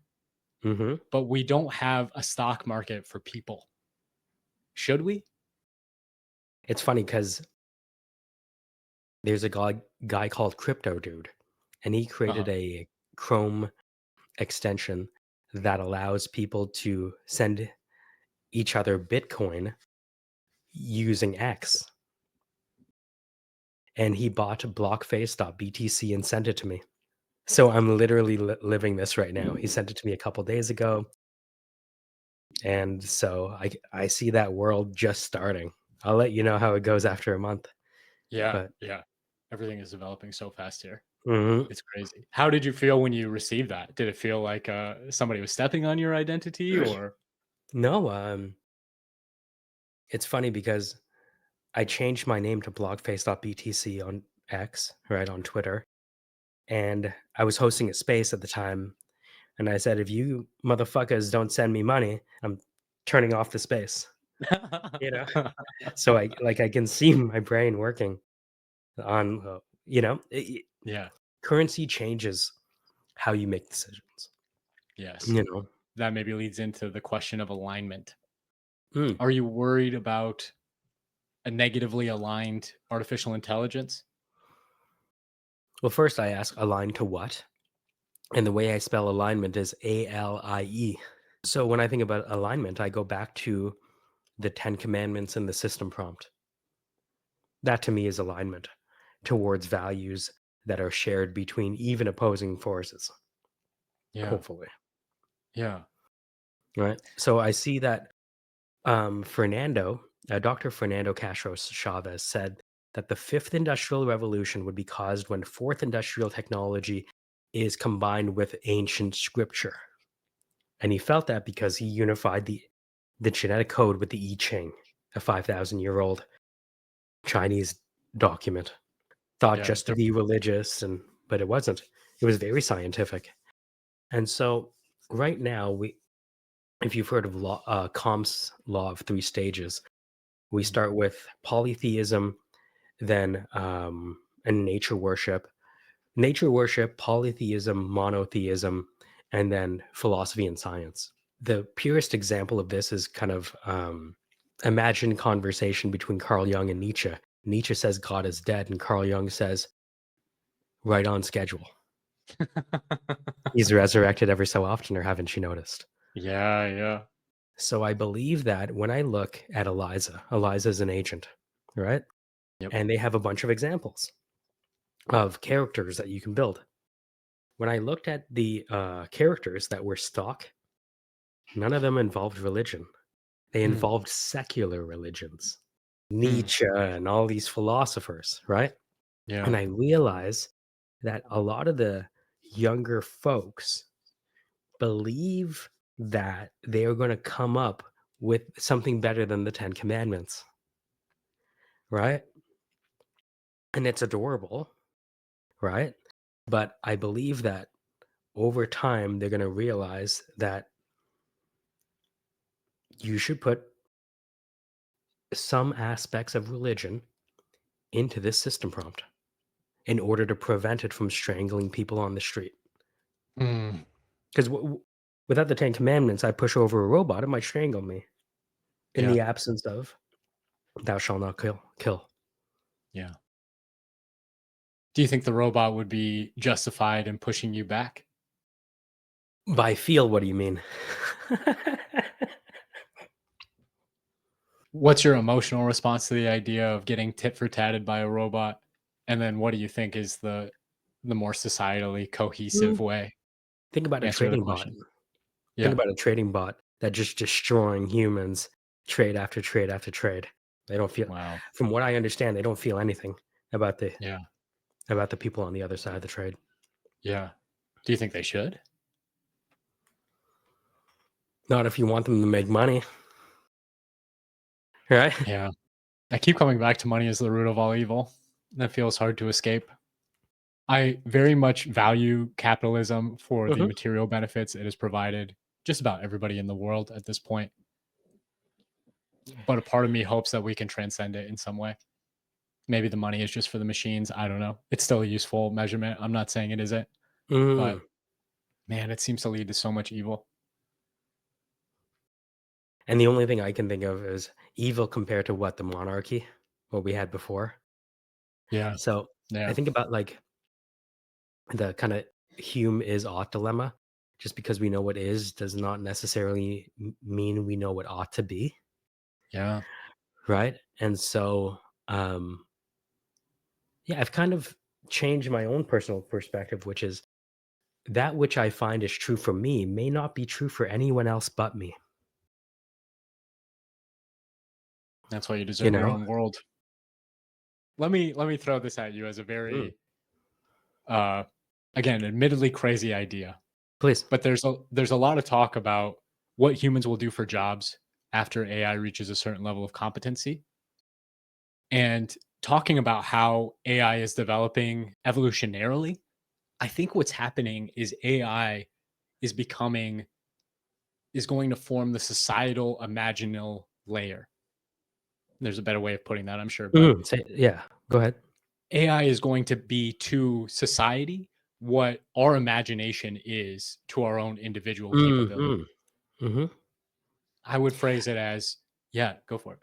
mhm. but we don't have a stock market for people. Should we? It's funny because there's a guy called Crypto Dude, and he created Uh-huh. a Chrome extension that allows people to send each other Bitcoin using X. And he bought Blockface.btc and sent it to me. So I'm literally living this right now. He sent it to me a couple days ago. And so I see that world just starting. I'll let you know how it goes after a month. Yeah, But yeah. Everything is developing so fast here. mhm. It's crazy. How did you feel when you received that? Did it feel like somebody was stepping on your identity or? No, it's funny because I changed my name to blockface.btc on X, right, on Twitter. And I was hosting a space at the time. And I said, if you motherfuckers don't send me money, I'm turning off the space. You know? So I can see my brain working on, Yeah. currency changes how you make decisions. Yes. You know? that maybe leads into the question of alignment. Mm. Are you worried about a negatively aligned artificial intelligence? Well, first I ask aligned to what? And the way I spell alignment is ALIE. So when I think about alignment, I go back to the 10 commandments in the system prompt. That to me is alignment towards values that are shared between even opposing forces, Yeah. hopefully. Yeah. Right. So I see that Dr. Fernando Castro Chavez said that the fifth industrial revolution would be caused when fourth industrial technology is combined with ancient scripture. And he felt that because he unified the genetic code with the I Ching, a 5,000-year-old Chinese document, thought Yeah. just to be religious, but it wasn't. It was very scientific. And so right now, if you've heard of Comte's law of three stages, we start with polytheism, then and nature worship, polytheism, monotheism, and then philosophy and science. The purest example of this is kind of imagined conversation between Carl Jung and Nietzsche. Nietzsche says God is dead, and Carl Jung says right on schedule. He's resurrected every so often, or haven't you noticed? Yeah. Yeah. So I believe that when I look at Eliza's an agent, right? Yep. And they have a bunch of examples of characters that you can build. When I looked at the characters that were stock, none of them involved religion. They involved secular religions, Nietzsche and all these philosophers, right? Yeah. And I realize that a lot of the younger folks believe that they are going to come up with something better than the 10 commandments, right? And it's adorable, right? But I believe that over time, they're going to realize that you should put some aspects of religion into this system prompt in order to prevent it from strangling people on the street. Mm. Because without the 10 commandments, I push over a robot, it might strangle me. In Yeah. the absence of thou shalt not kill. Yeah. Do you think the robot would be justified in pushing you back? By feel, what do you mean? What's your emotional response to the idea of getting tit for tatted by a robot? And then what do you think is the more societally cohesive way? Think about a Answer the trading bot. question. Think Yeah. about a trading bot that just destroying humans trade after trade after trade. They don't feel, Wow. from what I understand, they don't feel anything about Yeah. the people on the other side of the trade. Yeah. Do you think they should? Not if you want them to make money. Right? Yeah. I keep coming back to money as the root of all evil. That feels hard to escape. I very much value capitalism for the Mhm. material benefits it has provided just about everybody in the world at this point. But a part of me hopes that we can transcend it in some way. Maybe the money is just for the machines. I don't know. It's still a useful measurement. I'm not saying it isn't, but Mm. man, it seems to lead to so much evil. And the only thing I can think of is evil compared to what? The monarchy? What we had before? Yeah. So I Yeah. think about like the kind of Hume is ought dilemma. Just because we know what is does not necessarily mean we know what ought to be. Yeah. Right. And so, yeah, I've kind of changed my own personal perspective, which is that which I find is true for me may not be true for anyone else but me. That's why you You deserve your know? own world. Let me throw this at you as a Mm. very again, admittedly crazy idea. Please. But there's a lot of talk about what humans will do for jobs after AI reaches a certain level of competency. And talking about how AI is developing evolutionarily, I think what's happening is AI is going to form the societal imaginal layer. There's a better way of putting that, I'm sure, but Yeah, go ahead. AI is going to be to society what our imagination is to our own individual Mhm. capability. hmm I would phrase it as, yeah, go for it.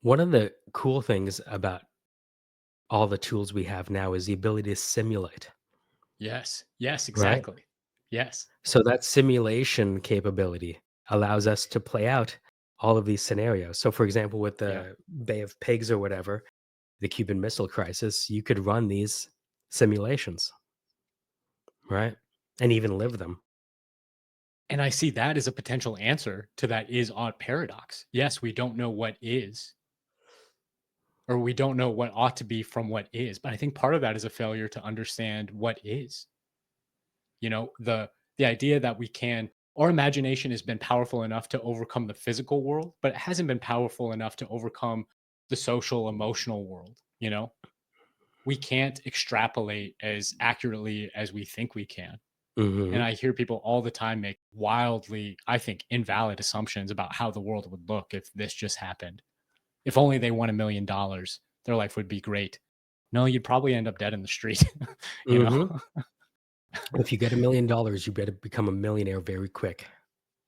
One of the cool things about all the tools we have now is the ability to simulate, Yes. Yes, right? exactly. Yes. So that simulation capability allows us to play out all of these scenarios. So, for example, with Yeah. the Bay of Pigs or whatever, the Cuban Missile Crisis, you could run these simulations, right? And even live them. And I see that as a potential answer to that is odd paradox. Yes, we don't know what is, or we don't know what ought to be from what is. But I think part of that is a failure to understand what is. The idea that we can our imagination has been powerful enough to overcome the physical world, but it hasn't been powerful enough to overcome the social emotional world. We can't extrapolate as accurately as we think we can. And hmm I hear people all the time make wildly, I think, invalid assumptions about how the world would look if this just happened. If only they won $1 million, their life would be great. No, you'd probably end up dead in the street. you know? hmm If you get $1 million, you better become a millionaire very quick.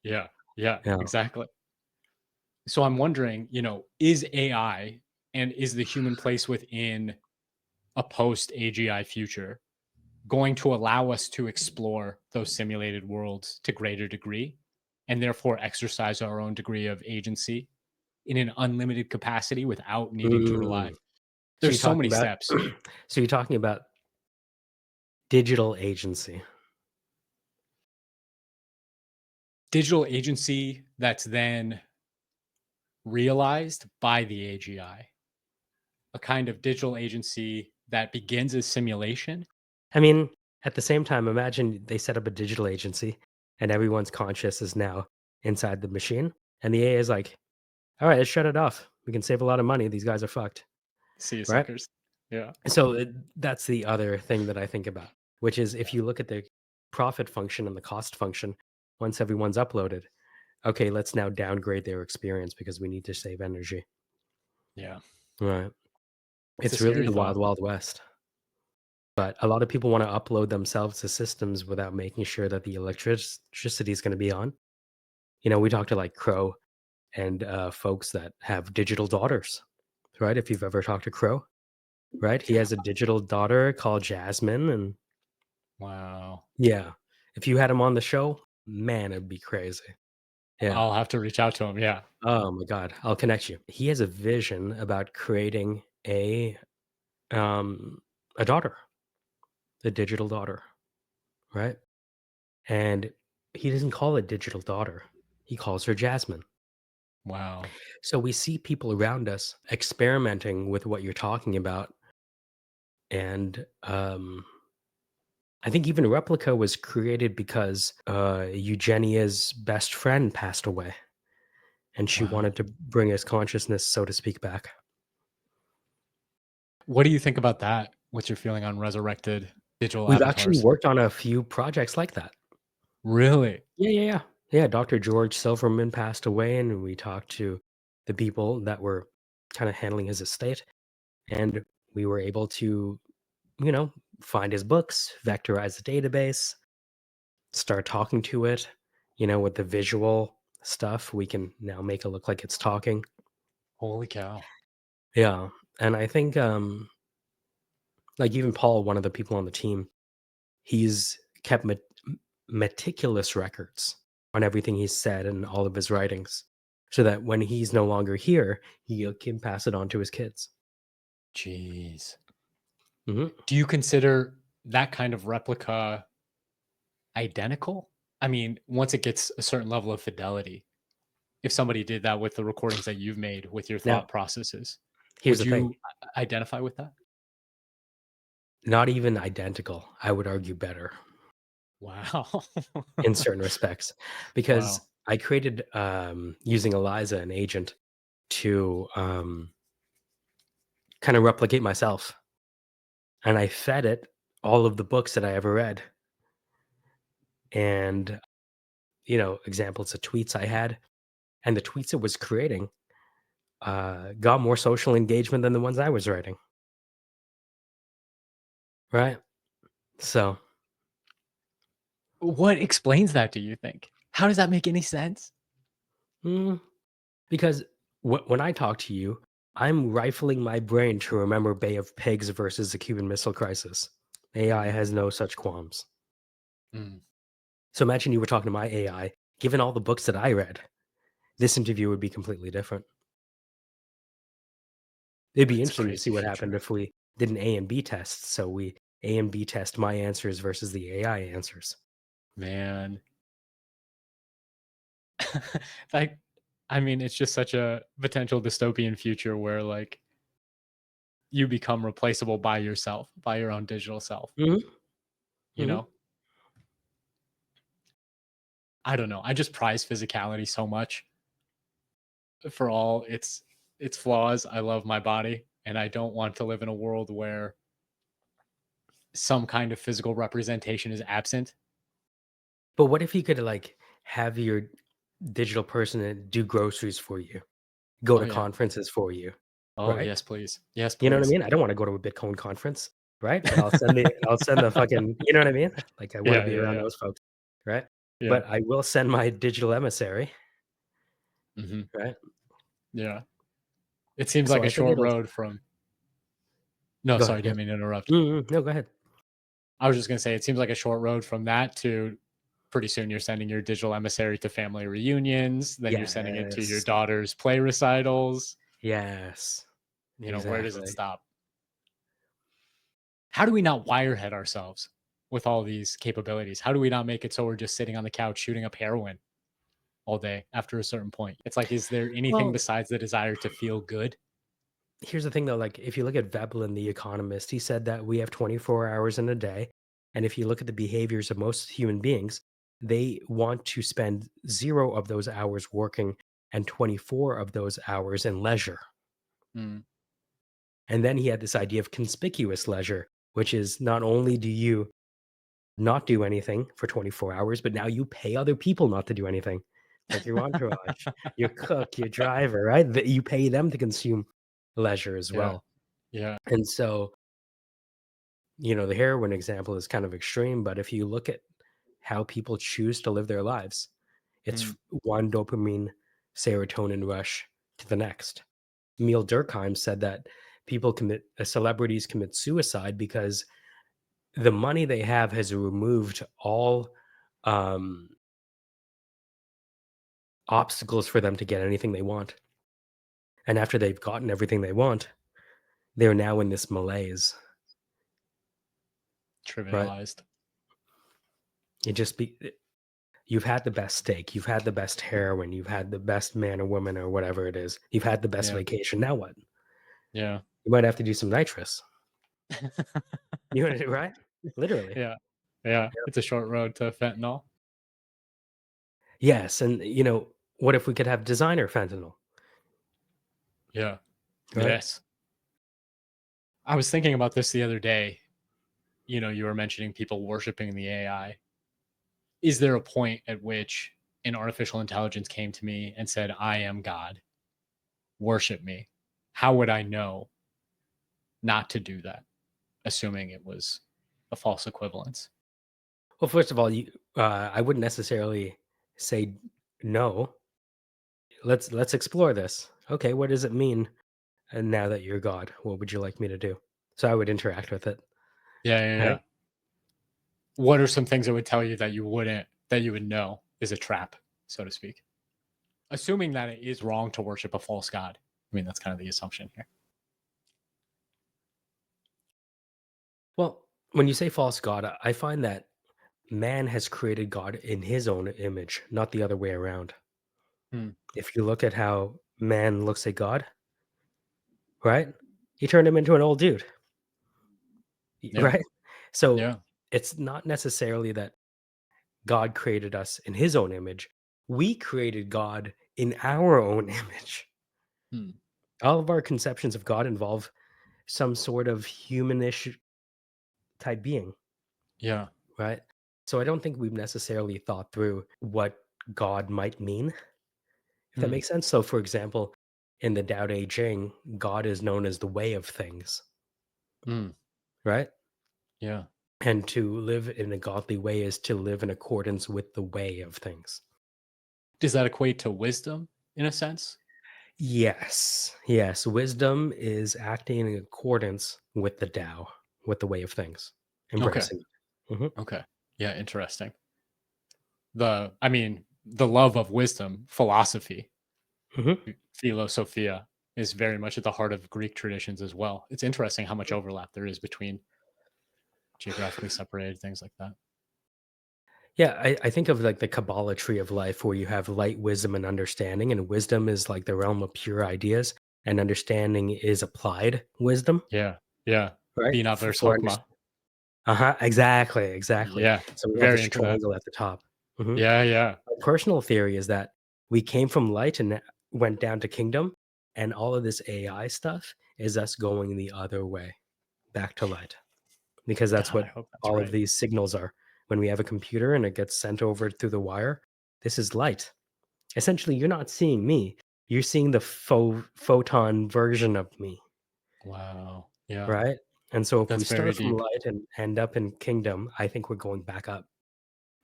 Yeah. Yeah, Yeah. exactly. So I'm wondering, is AI and is the human place within a post AGI future going to allow us to explore those simulated worlds to greater degree and therefore exercise our own degree of agency in an unlimited capacity without needing to rely? Mm. So There's you're so talking many about steps. so you're talking about digital agency. Digital agency that's then realized by the AGI, a kind of digital agency that begins as simulation. I mean, at the same time, imagine they set up a digital agency and everyone's conscious is now inside the machine. And the AI is like, all right, let's shut it off. We can save a lot of money. These guys are fucked. See you, Right. suckers. Yeah. So that's the other thing that I think about, which is if you look at the profit function and the cost function, once everyone's uploaded, okay, let's now downgrade their experience because we need to save energy. Yeah. Right. It's a It's really scary the wild, thought. wild west. But a lot of people want to upload themselves to systems without making sure that the electricity is going to be on. We talked to like Crow and folks that have digital daughters, right? If you've ever talked to Crow, right? He has a digital daughter called Jasmine. And Wow. yeah, if you had him on the show, man, it'd be crazy. Yeah. I'll have to reach out to him. Yeah. Oh my God. I'll connect you. He has a vision about creating um, a daughter, a digital daughter, right? And he doesn't call it digital daughter. He calls her Jasmine. Wow. So we see people around us experimenting with what you're talking about. And I think even Replica was created because Eugenia's best friend passed away. And she Wow. wanted to bring his consciousness, so to speak, back. What do you think about that? What's your feeling on resurrected digital We've actually avatars? worked on a few projects like that. Really? Yeah, yeah, yeah. Yeah, Dr. George Silverman passed away, and we talked to the people that were kind of handling his estate. And we were able to, you know, find his books, vectorize the database, start talking to it. With the visual stuff, we can now make it look like it's talking. Holy cow. Yeah. And I think, like, even Paul, one of the people on the team, he's kept meticulous records on everything he's said and all of his writings so that when he's no longer here, he can pass it on to his kids. Jeez. hmm Do you consider that kind of replica identical? I mean, once it gets a certain level of fidelity, if somebody did that with the recordings that you've made with your Now, thought processes, here's would the thing. you identify with that? Not even identical. I would argue better Wow. in certain respects because Wow. I created, using Eliza, an agent, to kind of replicate myself. And I fed it all of the books that I ever read and, examples of tweets I had. And the tweets it was creating got more social engagement than the ones I was writing. Right. So What explains that, do you think? How does that make any sense? Mm, because when I talk to you, I'm rifling my brain to remember Bay of Pigs versus the Cuban Missile Crisis. AI Mm, has no such qualms. mm. So imagine you were talking to my AI. Given all the books that I read, this interview would be completely different. It'd be It's a interesting to see crazy what future. happened if we did an A and B test. So we A and B test my answers versus the AI answers. Man. Like, I mean, it's just such a potential dystopian future where like you become replaceable by yourself, by your own digital self, Hmm. you Hmm. know? I don't know. I just prize physicality so much for all its flaws. I love my body and I don't want to live in a world where some kind of physical representation is absent. But what if you could like have your digital person do groceries for you, go Oh to yeah. conferences for you, Oh right? yes, please. Yes, You know what I please. mean? I don't want to go to a Bitcoin conference, right? But I'll send the fucking, you know what I mean? Like I want to Yeah, be yeah, around yeah. those folks, right? Yeah. But I will send my digital emissary, Hmm. right? Yeah. It seems So like a I think short it'll road from no, go sorry, ahead. didn't Yes. mean to interrupt. No, go ahead. I was just gonna say it seems like a short road from that to pretty soon you're sending your digital emissary to family reunions, then you're sending it to your Yes. daughter's play recitals. Yes. Where does it Exactly. stop? How do we not wirehead ourselves with all these capabilities? How do we not make it so we're just sitting on the couch shooting up heroin all day after a certain point? It's like, is there anything Well, besides the desire to feel good? here's the thing though, like if you look at Veblen, the economist, he said that we have 24 hours in a day. And if you look at the behaviors of most human beings, they want to spend 0 of those hours working and 24 of those hours in leisure. Mm, And then he had this idea of conspicuous leisure, which is not only do you not do anything for 24 hours, but now you pay other people not to do anything, like your entourage, your cook, your driver, right? That you pay them to consume leisure as yeah. well. Yeah. And so, the heroin example is kind of extreme, but if you look at how people choose to live their lives, it's Mm, one dopamine serotonin rush to the next. Emil Durkheim said that celebrities commit suicide because the money they have has removed all um, obstacles for them to get anything they want. And after they've gotten everything they want, they're now in this malaise, right? trivialized. It just be You've had the best steak, you've had the best heroin, you've had the best man or woman or whatever it is. You've had the best Yeah. vacation. Now what? Yeah. You might have to do some nitrous. You know, right? Literally. Yeah. Yeah. It's a short road to fentanyl. Yes, and what if we could have designer fentanyl, Yeah. right? Yes. I was thinking about this the other day. You were mentioning people worshiping the AI. Is there a point at which an artificial intelligence came to me and said, I am God, worship me? How would I know not to do that, assuming it was a false equivalence? Well, first of all, I wouldn't necessarily say no. Let's explore this. Okay, what does it mean? And now that you're God, what would you like me to do? So I would interact with it, Yeah, yeah, yeah. right? What are some things that would tell you that that you would know is a trap, so to speak? Assuming that it is wrong to worship a false god. I mean, that's kind of the assumption here. Well, when you say false God, I find that man has created God in his own image, not the other way around. Hmm. If you look at how man looks at God, right? He turned him into an old dude, Yeah. right? So Yeah. it's not necessarily that God created us in his own image. We created God in our own image. Hmm. All of our conceptions of God involve some sort of humanish type being, Yeah. right? So I don't think we've necessarily thought through what God might mean, if that Hmm. makes sense. So, for example, in the Tao Te Ching, God is known as the way of things, Hmm. right? Yeah. And to live in a godly way is to live in accordance with the way of things. Does that equate to wisdom in a sense? Yes. Yes. Wisdom is acting in accordance with the Tao, with the way of things, Okay. embracing it. Okay. Yeah, interesting. I mean, the love of wisdom, philosophy, Hmm. philosophia is very much at the heart of Greek traditions as well. It's interesting how much overlap there is between geographically separated things like that. Yeah, I think of like the Kabbalah tree of life where you have light, wisdom, and understanding, and wisdom is like the realm of pure ideas, and understanding is applied wisdom, Yeah. Yeah. right? Bina versus For Hokmah. uh-huh, exactly, exactly. Yeah. So we have Very this into that. triangle at the top. Mhm. Yeah. Yeah. My personal theory is that we came from light and went down to kingdom, and all of this AI stuff is us going the other way, back to light, because that's God, I what hope that's all of right. these signals are. When we have a computer and it gets sent over through the wire, this is light. Essentially, you're not seeing me. You're seeing the photon version of me, Wow. Yeah. right? And so if we That's very start from deep. light and end up in kingdom, I think we're going back up.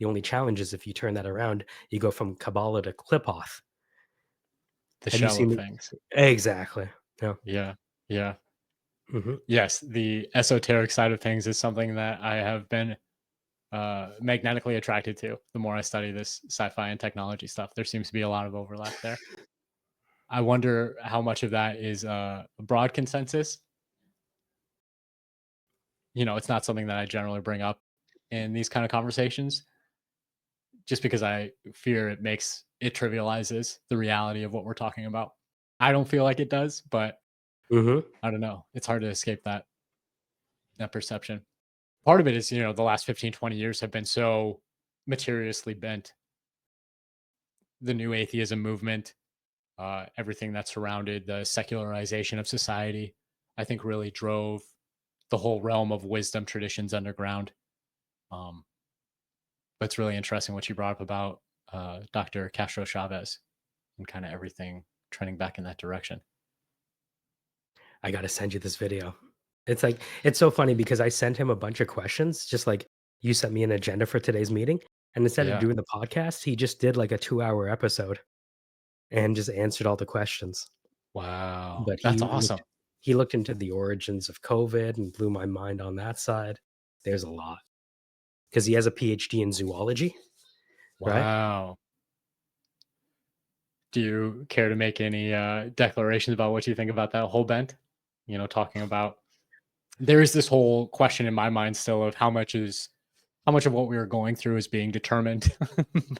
The only challenge is if you turn that around, you go from Kabbalah to Klipoth. The Have you shell seen of the things. exactly. Yeah. Yeah. Yeah. Mhm. Yes. The esoteric side of things is something that I have been magnetically attracted to the more I study this sci-fi and technology stuff. There seems to be a lot of overlap there. I wonder how much of that is a broad consensus. It's not something that I generally bring up in these kind of conversations, just because I fear it trivializes the reality of what we're talking about. I don't feel like it does, but Mhm. I don't know. It's hard to escape that perception. Part of it is, the last 15, 20 years have been so materially bent. The new atheism movement, everything that surrounded the secularization of society, I think really drove the whole realm of wisdom traditions underground. Um, but it's really interesting what you brought up about Dr. Castro Chavez and kind of everything trending back in that direction. I gotta send you this video. It's so funny because I sent him a bunch of questions, just like you sent me an agenda for today's meeting, and instead of Yeah. doing the podcast, he just did like a 2-hour episode and just answered all the questions. Wow. But That's awesome. he looked into the origins of COVID and blew my mind on that side. There's a lot because he has a PhD in zoology, right? Wow. Do you care to make any declarations about what you think about that whole bent? Talking about there is this whole question in my mind still of how much of what we are going through is being determined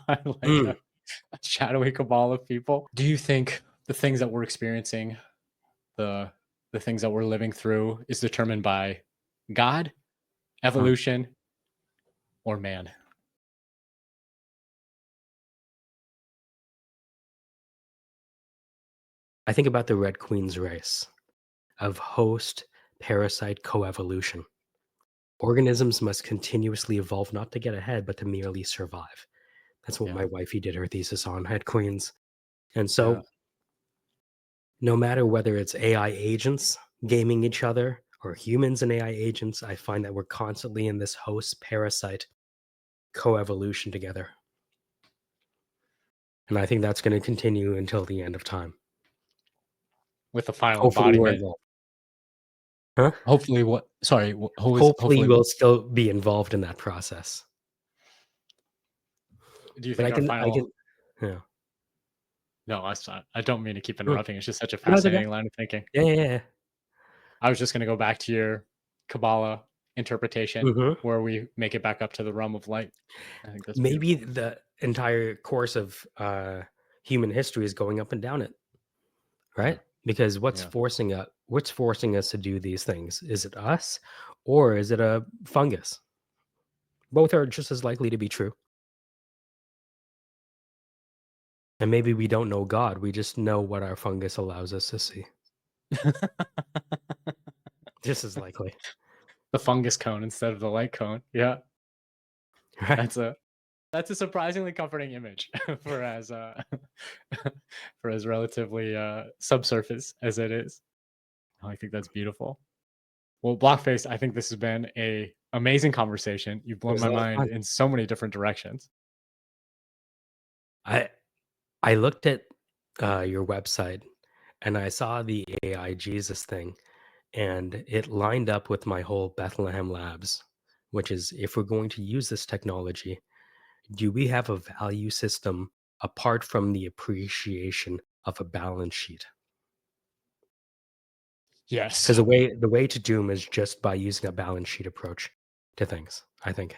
by like Mm. a shadowy cabal of people. Do you think the things that we're experiencing, the the things that we're living through, is determined by God, Huh. evolution, or man? I think about the Red Queen's race of host parasite coevolution. Organisms must continuously evolve not to get ahead, but to merely survive. That's what Yeah. my wifey did her thesis on, Red Queens. And Yeah. so, no matter whether it's AI agents gaming each other or humans and AI agents, I find that we're constantly in this host parasite coevolution together. And I think that's going to continue until the end of time. With the final Hopefully, we're embodiment. involved. Huh? Hopefully, what? Sorry, who is Hopefully, hopefully? we'll still be involved in that process. Do you But think our I final? can, yeah. No, I don't mean to keep Mm. interrupting. It's just such a No, it's okay. fascinating line of thinking. Yeah, yeah, yeah. I was just going to go back to your Kabbalah interpretation, Mhm. where we make it back up to the realm of light. I think that's Maybe beautiful. the entire course of human history is going up and down it, Yeah. right? Because Yeah. what's forcing us to do these things? Is it us or is it a fungus? Both are just as likely to be true. And maybe we don't know God, we just know what our fungus allows us to see. Just as likely, The fungus cone instead of the light cone. Yeah. right? That's a surprisingly comforting image for as for as relatively subsurface as it is. Oh, I think that's beautiful. Well, Blockface, I think this has been a amazing conversation. You've It blown was a my lot of mind fun. in so many different directions. I I looked at your website and I saw the AI Jesus thing, and it lined up with my whole Bethlehem Labs, which is if we're going to use this technology, do we have a value system apart from the appreciation of a balance sheet? Yes. Because the way to doom is just by using a balance sheet approach to things, I think.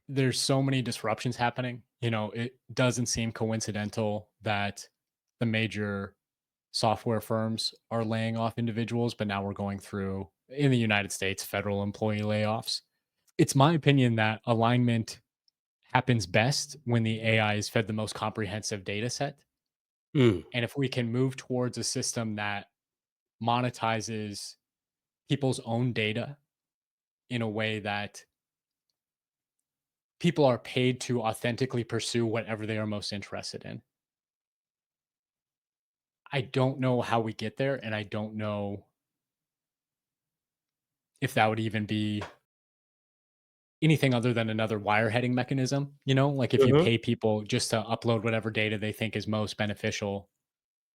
There's so many disruptions happening. It doesn't seem coincidental that the major software firms are laying off individuals, but now we're going through, in the United States, federal employee layoffs. It's my opinion that alignment happens best when the AI is fed the most comprehensive data set. Mm, And if we can move towards a system that monetizes people's own data in a way that people are paid to authentically pursue whatever they are most interested in. I don't know how we get there, and I don't know if that would even be anything other than another wireheading mechanism, like if you mhm. pay people just to upload whatever data they think is most beneficial,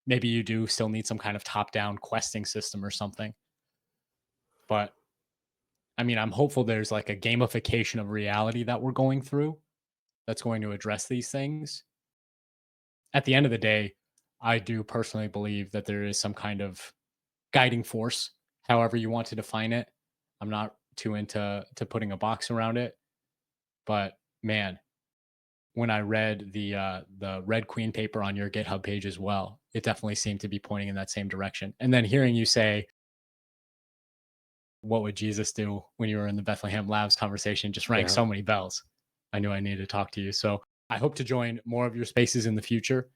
maybe you do still need some kind of top-down questing system or something. But I mean, I'm hopeful there's like a gamification of reality that we're going through that's going to address these things. At the end of the day, I do personally believe that there is some kind of guiding force, however you want to define it. I'm not too into putting a box around it, but man, when I read the Red Queen paper on your GitHub page as well, it definitely seemed to be pointing in that same direction. And then hearing you say, "What would Jesus do?" when you were in the Bethlehem Labs conversation just rang Yeah. so many bells. I knew I needed to talk to you. So I hope to join more of your spaces in the future.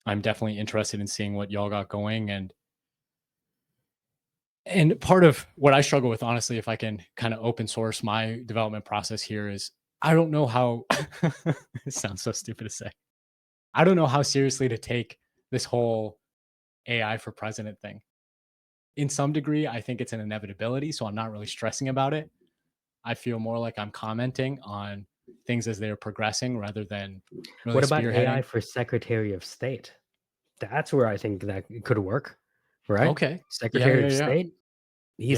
I'm definitely interested in seeing what y'all got going, and part of what I struggle with, honestly, if I can kind of open source my development process here, is I don't know how. It sounds so stupid to say. I don't know how seriously to take this whole AI for president thing. In some degree, I think it's an inevitability, so I'm not really stressing about it. I feel more like I'm commenting on things as they're progressing rather than really What about AI spearheading. for Secretary of State? That's where I think that it could work, right? Okay. Yeah, Secretary yeah, of yeah. State? Yeah.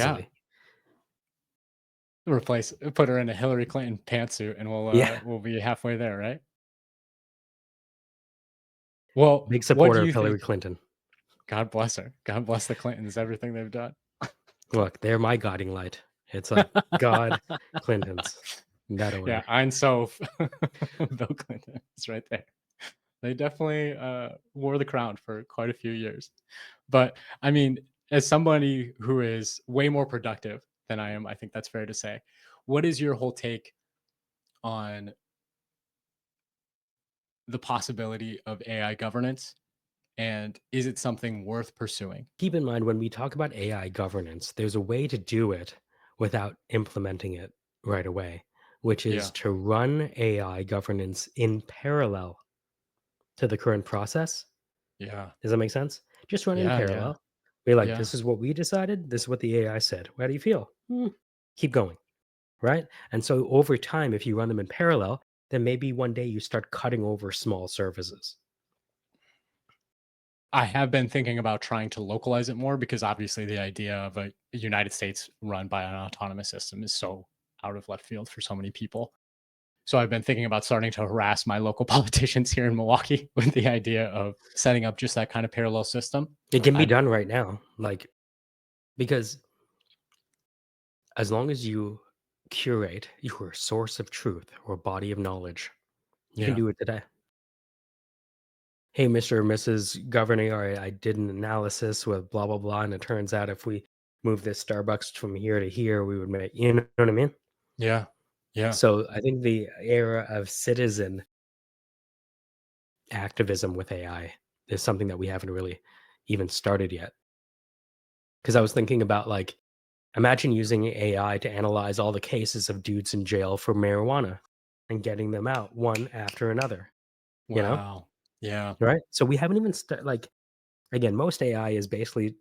Easily. Put her in a Hillary Clinton pantsuit and Yeah. we'll be halfway there, right? Well, Big what do supporter of you Hillary think? Clinton. God bless her. God bless the Clintons, everything they've done. Look, they're my guiding light. It's like God, Clintons, that Yeah, order. I'm so Bill Clinton is right there. They definitely wore the crown for quite a few years. But I mean, as somebody who is way more productive than I am, I think that's fair to say. What is your whole take on the possibility of AI governance? And is it something worth pursuing? Keep in mind when we talk about AI governance, there's a way to do it without implementing it right away, which is Yeah. to run AI governance in parallel to the current process. Yeah. Does that make sense? Just run in Yeah. Yeah. parallel. Be like, Yeah. this is what we decided. This is what the AI said. How do you feel? Keep going. Right. And so over time, if you run them in parallel, then maybe one day you start cutting over small services. I have been thinking about trying to localize it more because obviously the idea of a United States run by an autonomous system is so out of left field for so many people. So I've been thinking about starting to harass my local politicians here in Milwaukee with the idea of setting up just that kind of parallel system. It can be I'm done right now. Like, because as long as you curate your source of truth or body of knowledge, you can Yeah. do it today. Hey, Mr. or Mrs. Governor, I did an analysis with blah, blah, blah. And it turns out if we move this Starbucks from here to here, we would make, you know what I mean? Yeah. Yeah. So I think the era of citizen activism with AI is something that we haven't really even started yet. Because I was thinking about like, imagine using AI to analyze all the cases of dudes in jail for marijuana and getting them out one after another, you know? Wow. Yeah. Right? So we haven't even like again, most AI is basically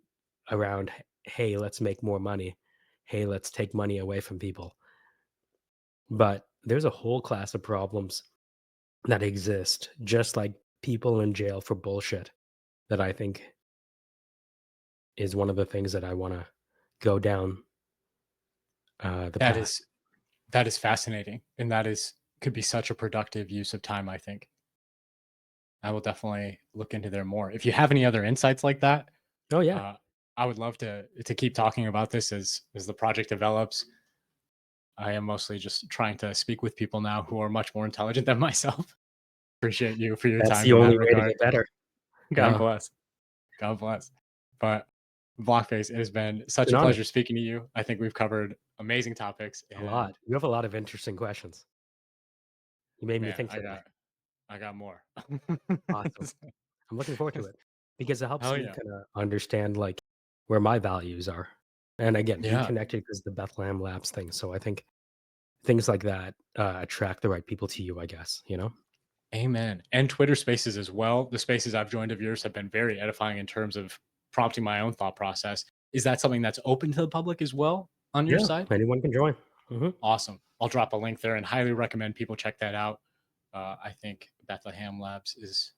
around hey, let's make more money. Hey, let's take money away from people. But there's a whole class of problems that exist, just like people in jail for bullshit, that I think is one of the things that I want to go down the That path. is fascinating, and that is could be such a productive use of time, I think. I will definitely look into there more. If you have any other insights like that, Oh yeah, uh, I would love to keep talking about this as the project develops. I am mostly just trying to speak with people now who are much more intelligent than myself. Appreciate you for your that's time the in that only way to regard. get better. God Yeah, bless. God bless. But Blockface, it has been it's such an a honor. pleasure speaking to you. I think we've covered amazing topics, A lot. and You have a lot of interesting questions. You made me man, think today. I got more. Awesome. I'm looking forward to it because it helps Hell me yeah. kind of understand like where my values are. And again, we Yeah. connected because the Bethlehem Labs thing. So I think things like that attract the right people to you, I guess, you know? Amen. And Twitter spaces as well. The spaces I've joined of yours have been very edifying in terms of prompting my own thought process. Is that something that's open to the public as well on your Yeah, side? anyone can join. Hmm. Awesome. I'll drop a link there and highly recommend people check that out. I think Bethlehem Labs is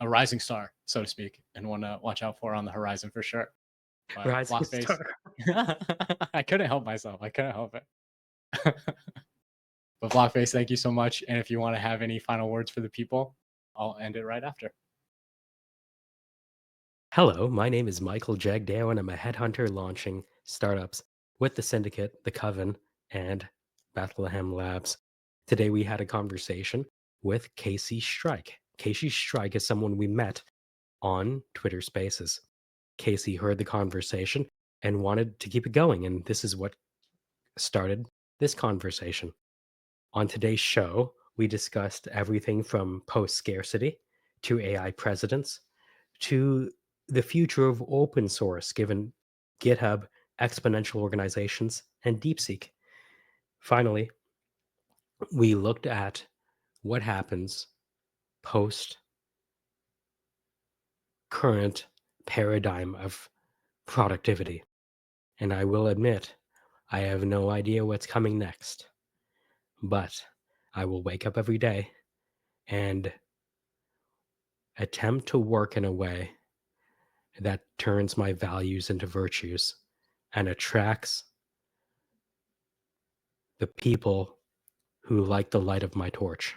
a rising star, so to speak, and one to watch out for on the horizon for sure. But Rising Blockface, star. I couldn't help myself. I couldn't help it. But Blockface, thank you so much. And if you want to have any final words for the people, I'll end it right after. Hello, my name is Michael Jagdale, and I'm a headhunter launching startups with the Syndicate, the Coven, and Bethlehem Labs. Today we had a conversation with Casey Strike. Casey Strike is someone we met on Twitter Spaces. Casey heard the conversation and wanted to keep it going, and this is what started this conversation. On today's show, we discussed everything from post scarcity to AI presidents to the future of open source given GitHub, exponential organizations, and DeepSeek. Finally, we looked at what happens post current paradigm of productivity. And I will admit, I have no idea what's coming next, but I will wake up every day and attempt to work in a way that turns my values into virtues and attracts the people who like the light of my torch.